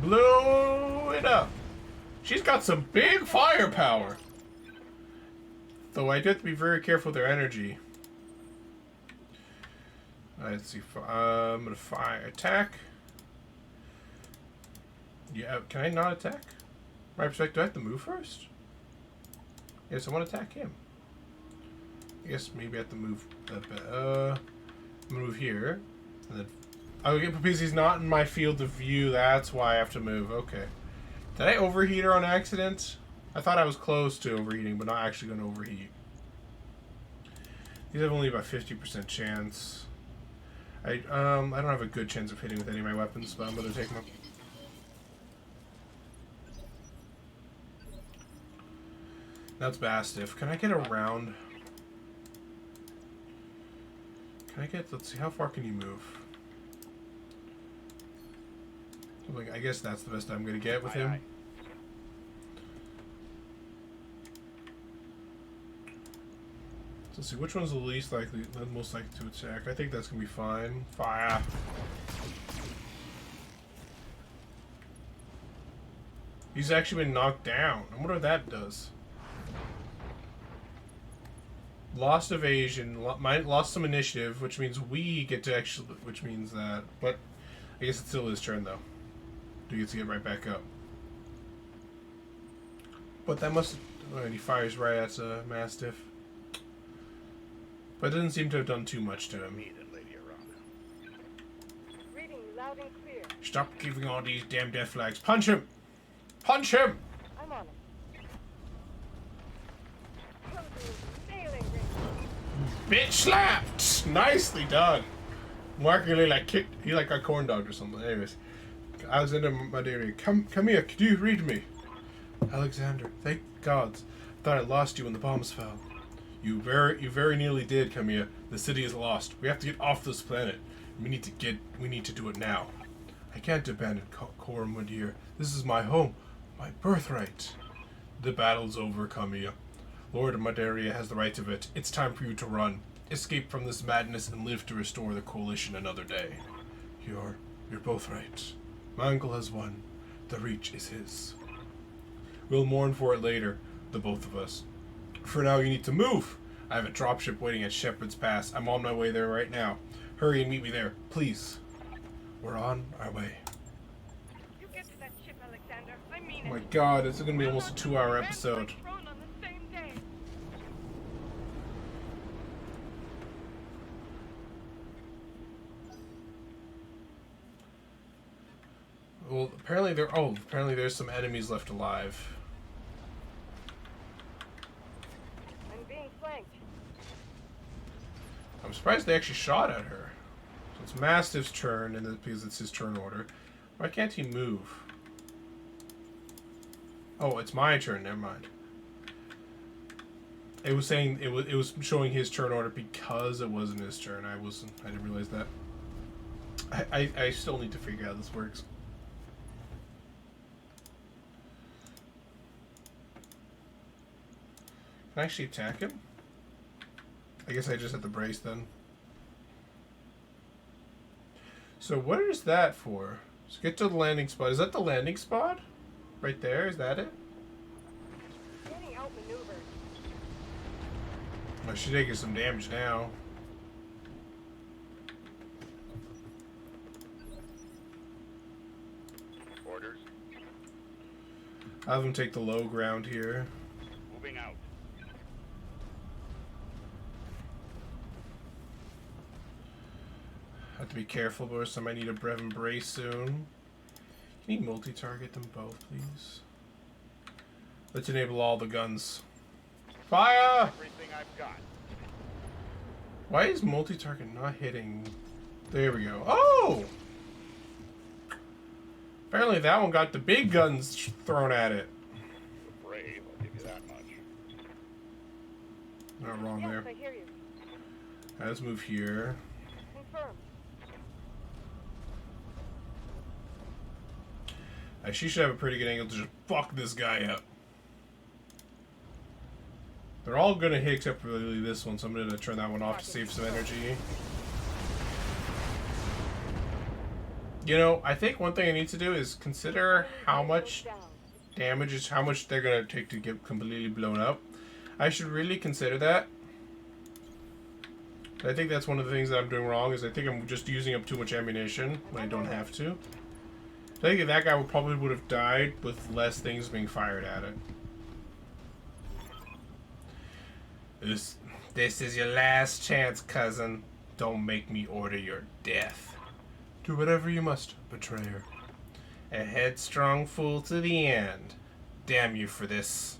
Blew it up. She's got some big firepower. Though I do have to be very careful with their energy. Let's see. I'm going to fire. Attack. Yeah, can I not attack? My perspective, do I have to move first? Yes, I want to attack him. I guess maybe I have to move that bit. I'm going to move here. And then... Oh, because he's not in my field of view, that's why I have to move. Okay. Did I overheat her on accident? I thought I was close to overheating, but not actually going to overheat. These have only about 50% chance. I don't have a good chance of hitting with any of my weapons, but I'm going to take them up. That's Mastiff. Can I get around? Can I get... Let's see, how far can you move? I guess that's the best I'm going to get with him. So let's see, which one's the least likely, the most likely to attack? I think that's going to be fine. Fire! He's actually been knocked down. I wonder what that does. Lost evasion, lost some initiative, which means we get to actually, which means that, but I guess it's still his turn though. He gets to get right back up. But that must, he fires right at Mastiff. But it doesn't seem to have done too much to him. Reading loud and clear. Stop giving all these damn death flags. Punch him! Punch him! I'm on it. Closing sailing ring. Bitch slapped! Nicely done. Mark really like kicked, he like got corn dogged or something. Anyways. Alexander Madeira, come here, could you read me? Alexander, thank gods. I thought I lost you when the bombs fell. You very nearly did, Kamiya. The city is lost. We have to get off this planet. We need to do it now. I can't abandon Cormadir. This is my home, my birthright. The battle's over, Kamiya. Lord Madeira has the right of it. It's time for you to run. Escape from this madness and live to restore the coalition another day. You're both right. My uncle has won. The Reach is his. We'll mourn for it later, the both of us. For now, you need to move. I have a dropship waiting at Shepherd's Pass. I'm on my way there right now. Hurry and meet me there, please. We're on our way. You get to that ship, Alexander. I mean Oh my it. god, this is going to be almost a 2-hour episode. Thrown on the same day. Well, apparently there's some enemies left alive. I'm being flanked. I'm surprised they actually shot at her. So it's Mastiff's turn, because it's his turn order. Why can't he move? Oh, it's my turn. Never mind. It was saying it was showing his turn order because it wasn't his turn. I didn't realize that. I still need to figure out how this works. Can I actually attack him? I guess I just have to brace then. So what is that for? So get to the landing spot. Is that the landing spot? Right there? Is that it? Getting outmaneuvered. I should take some damage now. Orders. I'll have him take the low ground here. Moving out. Have to be careful, boys. I might need a Brev and Brace soon. Can you multi-target them both, please? Let's enable all the guns. Fire! Everything I've got. Why is multi-target not hitting? There we go. Oh! Apparently that one got the big guns thrown at it. You're brave, I'll give you that much. Not wrong Yes, there. I hear you. Right, let's move here. Confirmed. She should have a pretty good angle to just fuck this guy up. They're all gonna hit except for really this one, so I'm gonna turn that one off to save some energy. You know, I think one thing I need to do is consider how much damage is, how much they're gonna take to get completely blown up. I should really consider that. I think that's one of the things that I'm doing wrong, is I think I'm just using up too much ammunition when I don't have to. I think that guy probably would have died with less things being fired at it. This is your last chance, cousin. Don't make me order your death. Do whatever you must, betrayer. A headstrong fool to the end. Damn you for this.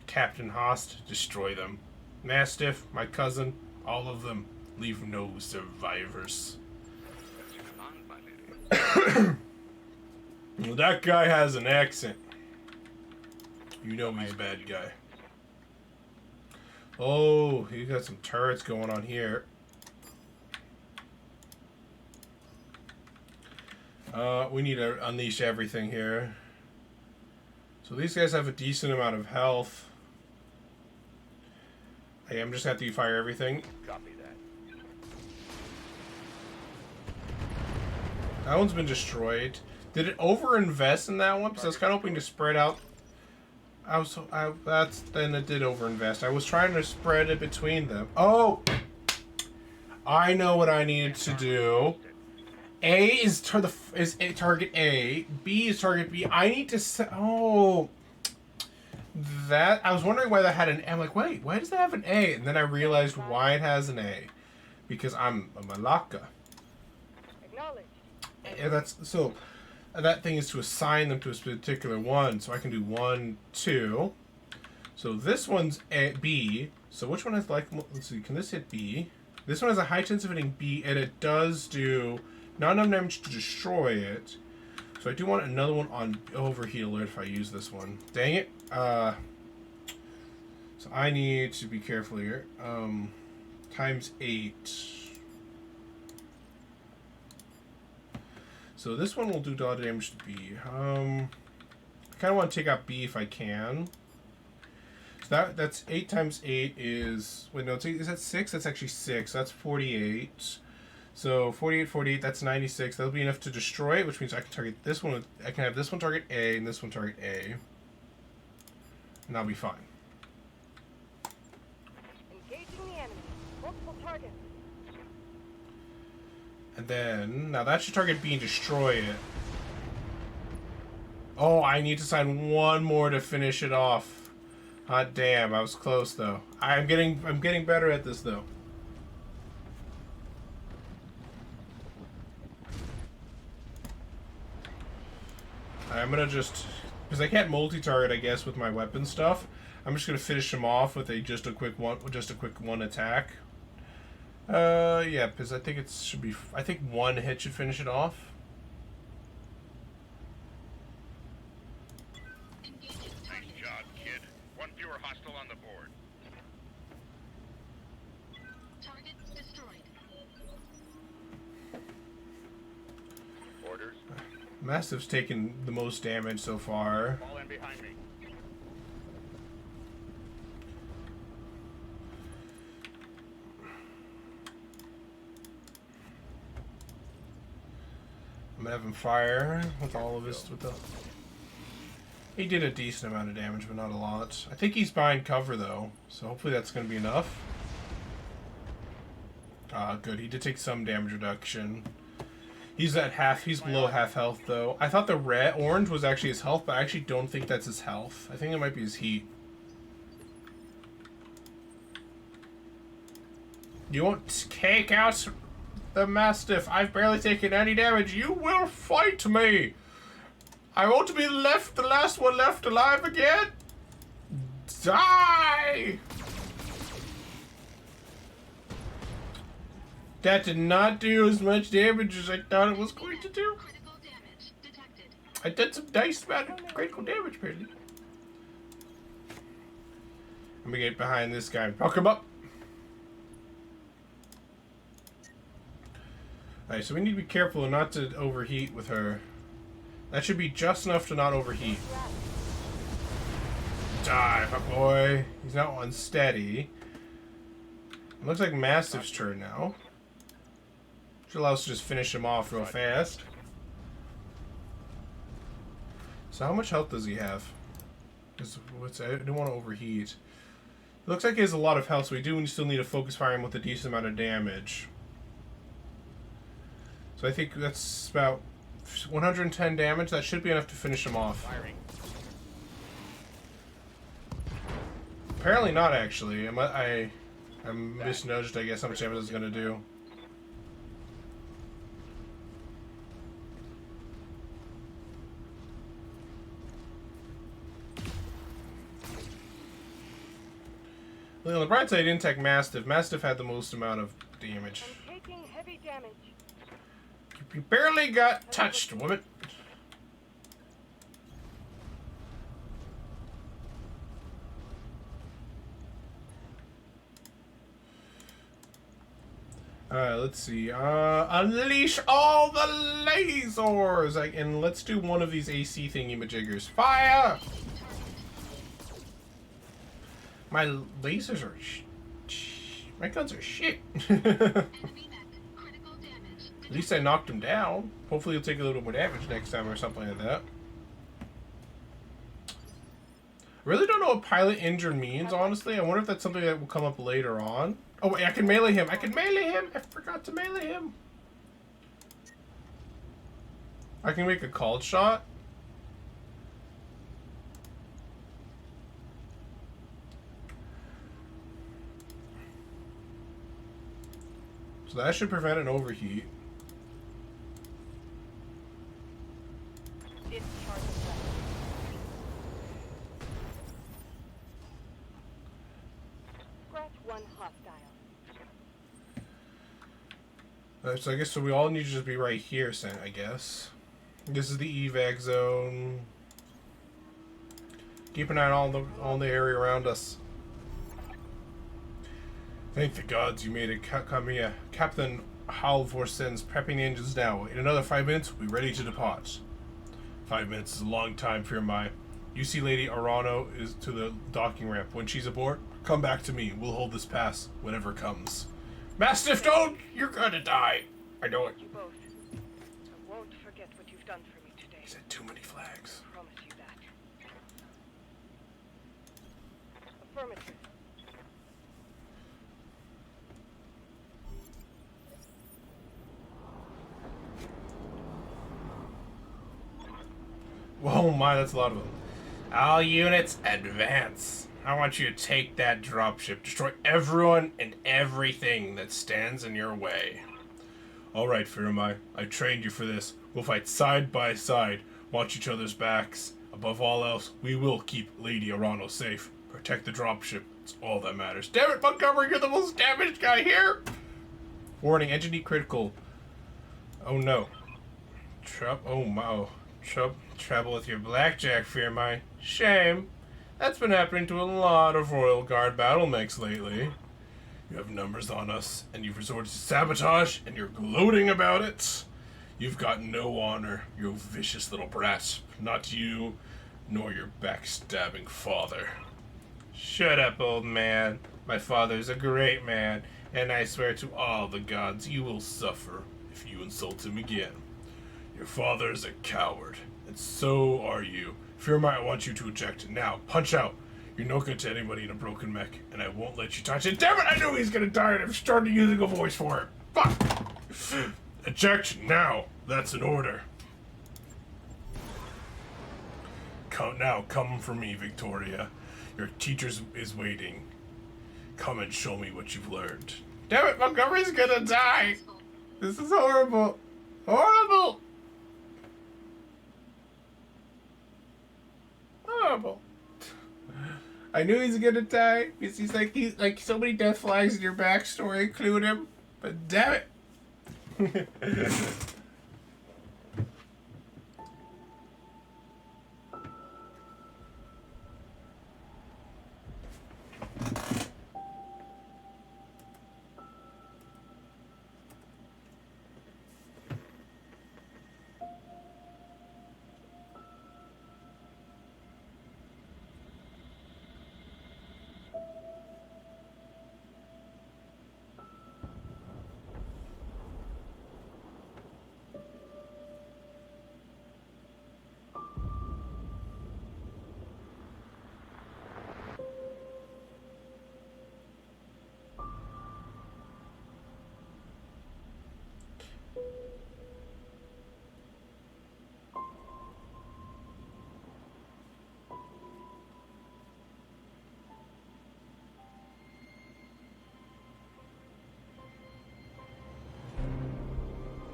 Captain Host, destroy them. Mastiff, my cousin, all of them. Leave no survivors. Well, that guy has an accent. You know he's a bad guy. Oh, he got some turrets going on here. We need to unleash everything here. So these guys have a decent amount of health. Hey, I'm just gonna have to fire everything. Copy that. That one's been destroyed. Did it over-invest in that one? Because I was kind of hoping to spread out. Then it did over-invest. I was trying to spread it between them. Oh! I know what I needed to do. A is target A. B is target B. I need to oh. That, I was wondering why that had an A. I'm like, wait, why does that have an A? And then I realized why it has an A. Because I'm a Malacca. Acknowledged. Yeah, that's so. That thing is to assign them to a particular one. So I can do 1, 2. So this one's A, B. So which one has like? Let's see. Can this hit B? This one has a high chance of hitting B, and it does do not enough damage to destroy it. So I do want another one on overheal if I use this one. Dang it. So I need to be careful here. Times 8. So this one will do dot damage to B. I kind of want to take out B if I can. So that's 8 times 8 is... Wait, no, is that 6? That's actually 6. That's 48. So 48, 48, that's 96. That'll be enough to destroy it, which means I can target this one. I can have this one target A and this one target A. And I'll be fine. Engaging the enemy. Multiple targets. And then, now that should target B and destroy it. Oh, I need to assign one more to finish it off. Hot damn, I was close though. I'm getting better at this though. I'm gonna just, because I can't multi-target, I guess, with my weapon stuff. I'm just gonna finish him off with just a quick one attack. Yeah, because I think I think one hit should finish it off. Nice job, kid. One fewer hostile on the board. Target destroyed. Orders. Mastiff's taken the most damage so far. Fall in behind me. I'm gonna have him fire with all of his He did a decent amount of damage, but not a lot. I think he's behind cover though, so hopefully that's gonna be enough. Good. He did take some damage reduction. He's below half health though. I thought the orange was actually his health, but I actually don't think that's his health. I think it might be his heat. You won't take out the Mastiff. I've barely taken any damage. You will fight me. I won't be the last one left alive again. Die! That did not do as much damage as I thought it was going to do. Critical damage detected. I did some dice critical damage, apparently. Let me get behind this guy and fuck him up. Alright, so we need to be careful not to overheat with her. That should be just enough to not overheat. Die, my boy. He's now unsteady. It looks like Mastiff's turn now. Which allows us to just finish him off real fast. So how much health does he have? I don't want to overheat. It looks like he has a lot of health, so we do still need to focus fire him with a decent amount of damage. So I think that's about 110 damage. That should be enough to finish him off. Firing. Apparently not, actually. I'm misnudged, I guess, how much damage it's going to do. Well, on the bright side, he didn't take Mastiff. Mastiff had the most amount of damage. I'm taking heavy damage. You barely got touched, woman. Alright, let's see. Unleash all the lasers! And let's do one of these AC thingy-majiggers. Fire! My lasers are my guns are shit. Enemy net. Critical damage. At least I knocked him down. Hopefully he'll take a little more damage next time or something like that. I really don't know what pilot injured means, honestly. I wonder if that's something that will come up later on. Oh wait, I can melee him. I can melee him. I forgot to melee him. I can make a called shot. So that should prevent an overheat. Discharge of weapon. Scratch one hostile. So I guess we all need to just be right here, I guess. This is the evac zone. Keep an eye on all the area around us. Thank the gods you made it come here. Captain Halvor sends prepping engines now. In another 5 minutes, we'll be ready to depart. 5 minutes is a long time, Fearmy. You see Lady Arano is to the docking ramp. When she's aboard, come back to me. We'll hold this pass, whatever comes. Mastiff, don't! You're gonna die! I know it. You both. I won't forget what you've done for me today. He said too many flags. I promise you that. Affirmative. Oh my, that's a lot of them. All units, advance. I want you to take that dropship. Destroy everyone and everything that stands in your way. Alright, Fearmy. I trained you for this. We'll fight side by side. Watch each other's backs. Above all else, we will keep Lady Arano safe. Protect the dropship. It's all that matters. Damn it, Montgomery, you're the most damaged guy here! Warning, engine critical. Oh no. Trouble with your blackjack, Fearmy. Shame. That's been happening to a lot of Royal Guard battle mechs lately. You have numbers on us, and you've resorted to sabotage, and you're gloating about it. You've got no honor, you vicious little brat. Not you, nor your backstabbing father. Shut up, old man. My father's a great man, and I swear to all the gods you will suffer if you insult him again. Your father is a coward, and so are you. Fearmy, I want you to eject. Now, punch out. You're no good to anybody in a broken mech, and I won't let you touch it. Damn it, I knew he's gonna die, and I've started using a voice for it. Fuck! Eject now. That's an order. Come for me, Victoria. Your teacher is waiting. Come and show me what you've learned. Damn it, Montgomery's gonna die! This is horrible. Horrible! Horrible. I knew he's gonna die because he's like so many death flags in your backstory include him, but damn it.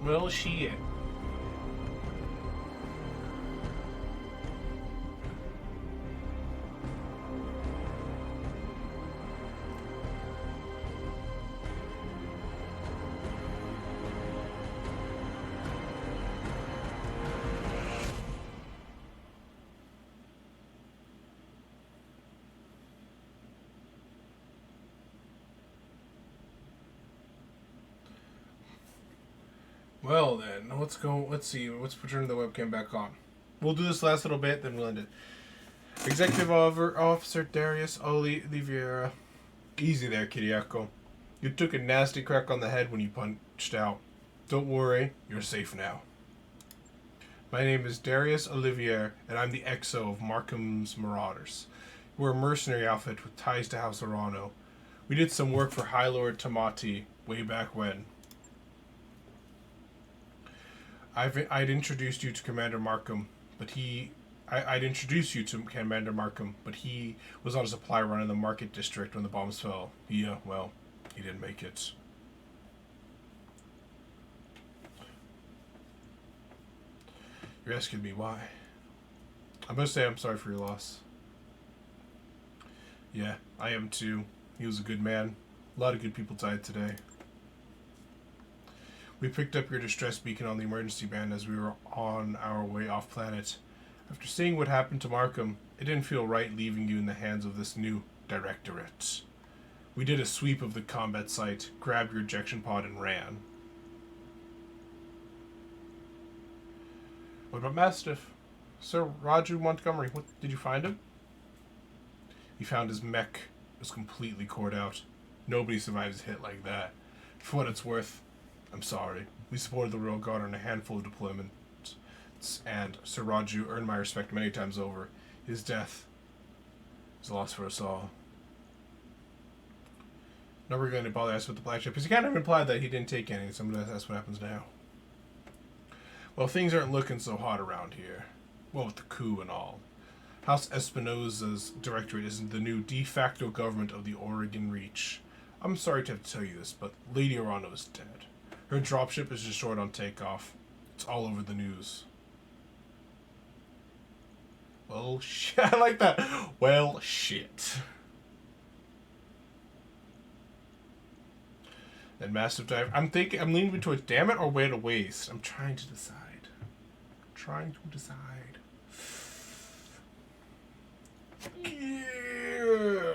Well, shit. Well then, let's see, let's turn the webcam back on. We'll do this last little bit, then we'll end it. Executive Officer Darius Oliveira. Easy there, Kiriako. You took a nasty crack on the head when you punched out. Don't worry, you're safe now. My name is Darius Olivier, and I'm the XO of Markham's Marauders. We're a mercenary outfit with ties to House Arano. We did some work for High Lord Tamati way back when. I'd introduced you to Commander Markham, but I'd introduce you to Commander Markham, but he was on a supply run in the Market District when the bombs fell. Yeah, well, he didn't make it. You're asking me why? I must say I'm sorry for your loss. Yeah, I am too. He was a good man. A lot of good people died today. We picked up your distress beacon on the emergency band as we were on our way off planet. After seeing what happened to Markham, it didn't feel right leaving you in the hands of this new directorate. We did a sweep of the combat site, grabbed your ejection pod, and ran. What about Mastiff? Sir Raju Montgomery, what did you find him? He found his mech. It was completely cored out. Nobody survives a hit like that. For what it's worth, I'm sorry. We supported the Royal Guard on a handful of deployments, and Sir Raju earned my respect many times over. His death is a loss for us all. Now we're going to bother us with the black chip, because he kind of implied that he didn't take any, so that's what happens now. Well, things aren't looking so hot around here. Well, with the coup and all. House Espinosa's directorate is the new de facto government of the Oregon Reach. I'm sorry to have to tell you this, but Lady Orlando is dead. Her dropship is destroyed on takeoff. It's all over the news. Well, shit. I like that. Well, shit. Then massive dive. I'm leaning towards damn it or way to waste. I'm trying to decide. Yeah.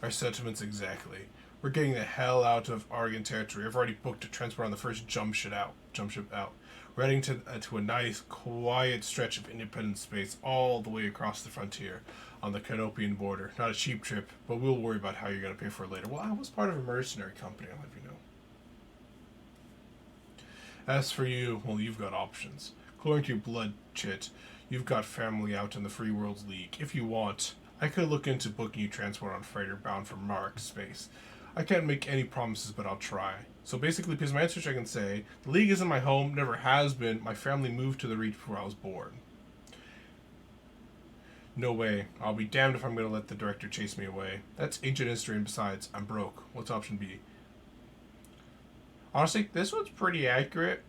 Our sentiments exactly. We're getting the hell out of Oregon territory. I've already booked a transport on the first jump ship out. We're heading to a nice, quiet stretch of independent space all the way across the frontier on the Canopian border. Not a cheap trip, but we'll worry about how you're going to pay for it later. Well, I was part of a mercenary company, I'll let you know. As for you, well, you've got options. According to your blood chit, you've got family out in the Free Worlds League. If you want, I could look into booking you transport on freighter bound for Mark space. I can't make any promises, but I'll try. So basically, because my answer I can say, the League isn't my home, never has been. My family moved to the Reach before I was born. No way. I'll be damned if I'm going to let the director chase me away. That's ancient history, and besides, I'm broke. What's option B? Honestly, this one's pretty accurate.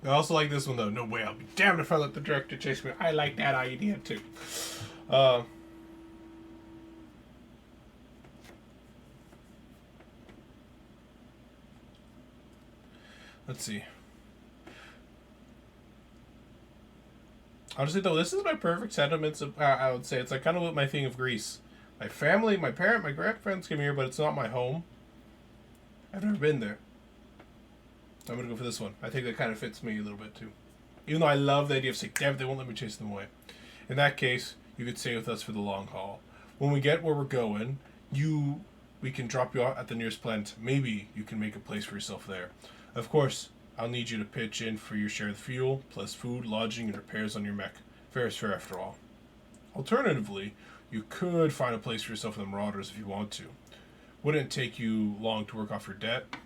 I also like this one, though. No way. I'll be damned if I let the director chase me. I like that idea, too. Let's see. Honestly, though, this is my perfect sentiments. I would say it's like kind of what my thing of Greece. My family, my parent, my grandparents came here, but it's not my home. I've never been there. I'm gonna go for this one. I think that kind of fits me a little bit too. Even though I love the idea of saying, damn it, they won't let me chase them away. In that case, you could stay with us for the long haul. When we get where we're going, we can drop you off at the nearest plant. Maybe you can make a place for yourself there. Of course, I'll need you to pitch in for your share of fuel, plus food, lodging, and repairs on your mech. Fair is fair after all. Alternatively, you could find a place for yourself in the Marauders if you want to. Wouldn't take you long to work off your debt.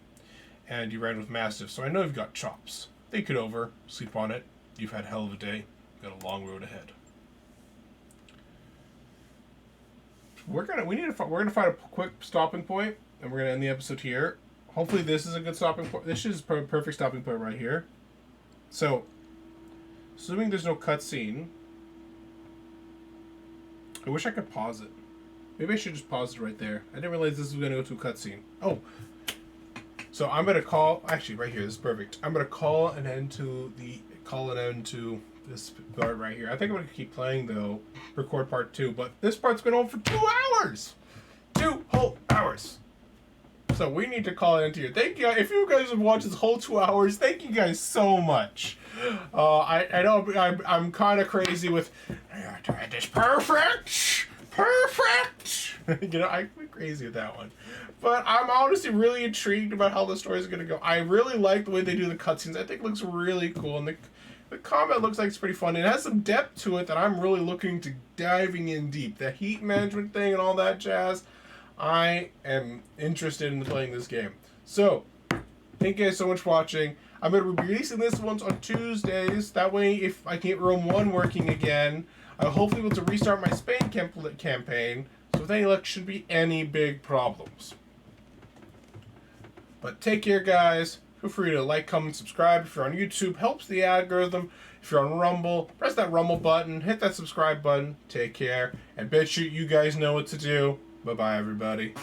And you ran with Mastiff, so I know you've got chops. Think it over, sleep on it. You've had a hell of a day. You've got a long road ahead. We're gonna find a quick stopping point, and we're gonna end the episode here. Hopefully this is a good stopping point. This is a perfect stopping point right here. So, assuming there's no cutscene, I wish I could pause it. Maybe I should just pause it right there. I didn't realize this was going to go to a cutscene. Oh. So I'm going to call... Actually, right here. This is perfect. I'm going to call an end to this part right here. I think I'm going to keep playing, though. Record part 2. But this part's been on for 2 hours! 2 whole hours! So we need to call it into here. Thank you. If you guys have watched this whole 2 hours, thank you guys so much. I know I'm kind of crazy with this perfect. You know, I'm crazy with that one. But I'm honestly really intrigued about how the story is going to go. I really like the way they do the cutscenes. I think it looks really cool. And the combat looks like it's pretty fun. It has some depth to it that I'm really looking to diving in deep. The heat management thing and all that jazz. I am interested in playing this game. So, thank you guys so much for watching. I'm going to be releasing this one on Tuesdays. That way, if I can get Rome 1 working again, I'll hopefully be able to restart my Spain campaign. So with any luck, shouldn't be any big problems. But take care, guys. Feel free to like, comment, subscribe. If you're on YouTube, helps the algorithm. If you're on Rumble, press that Rumble button. Hit that subscribe button. Take care. And BitChute, you guys know what to do. Bye-bye, everybody.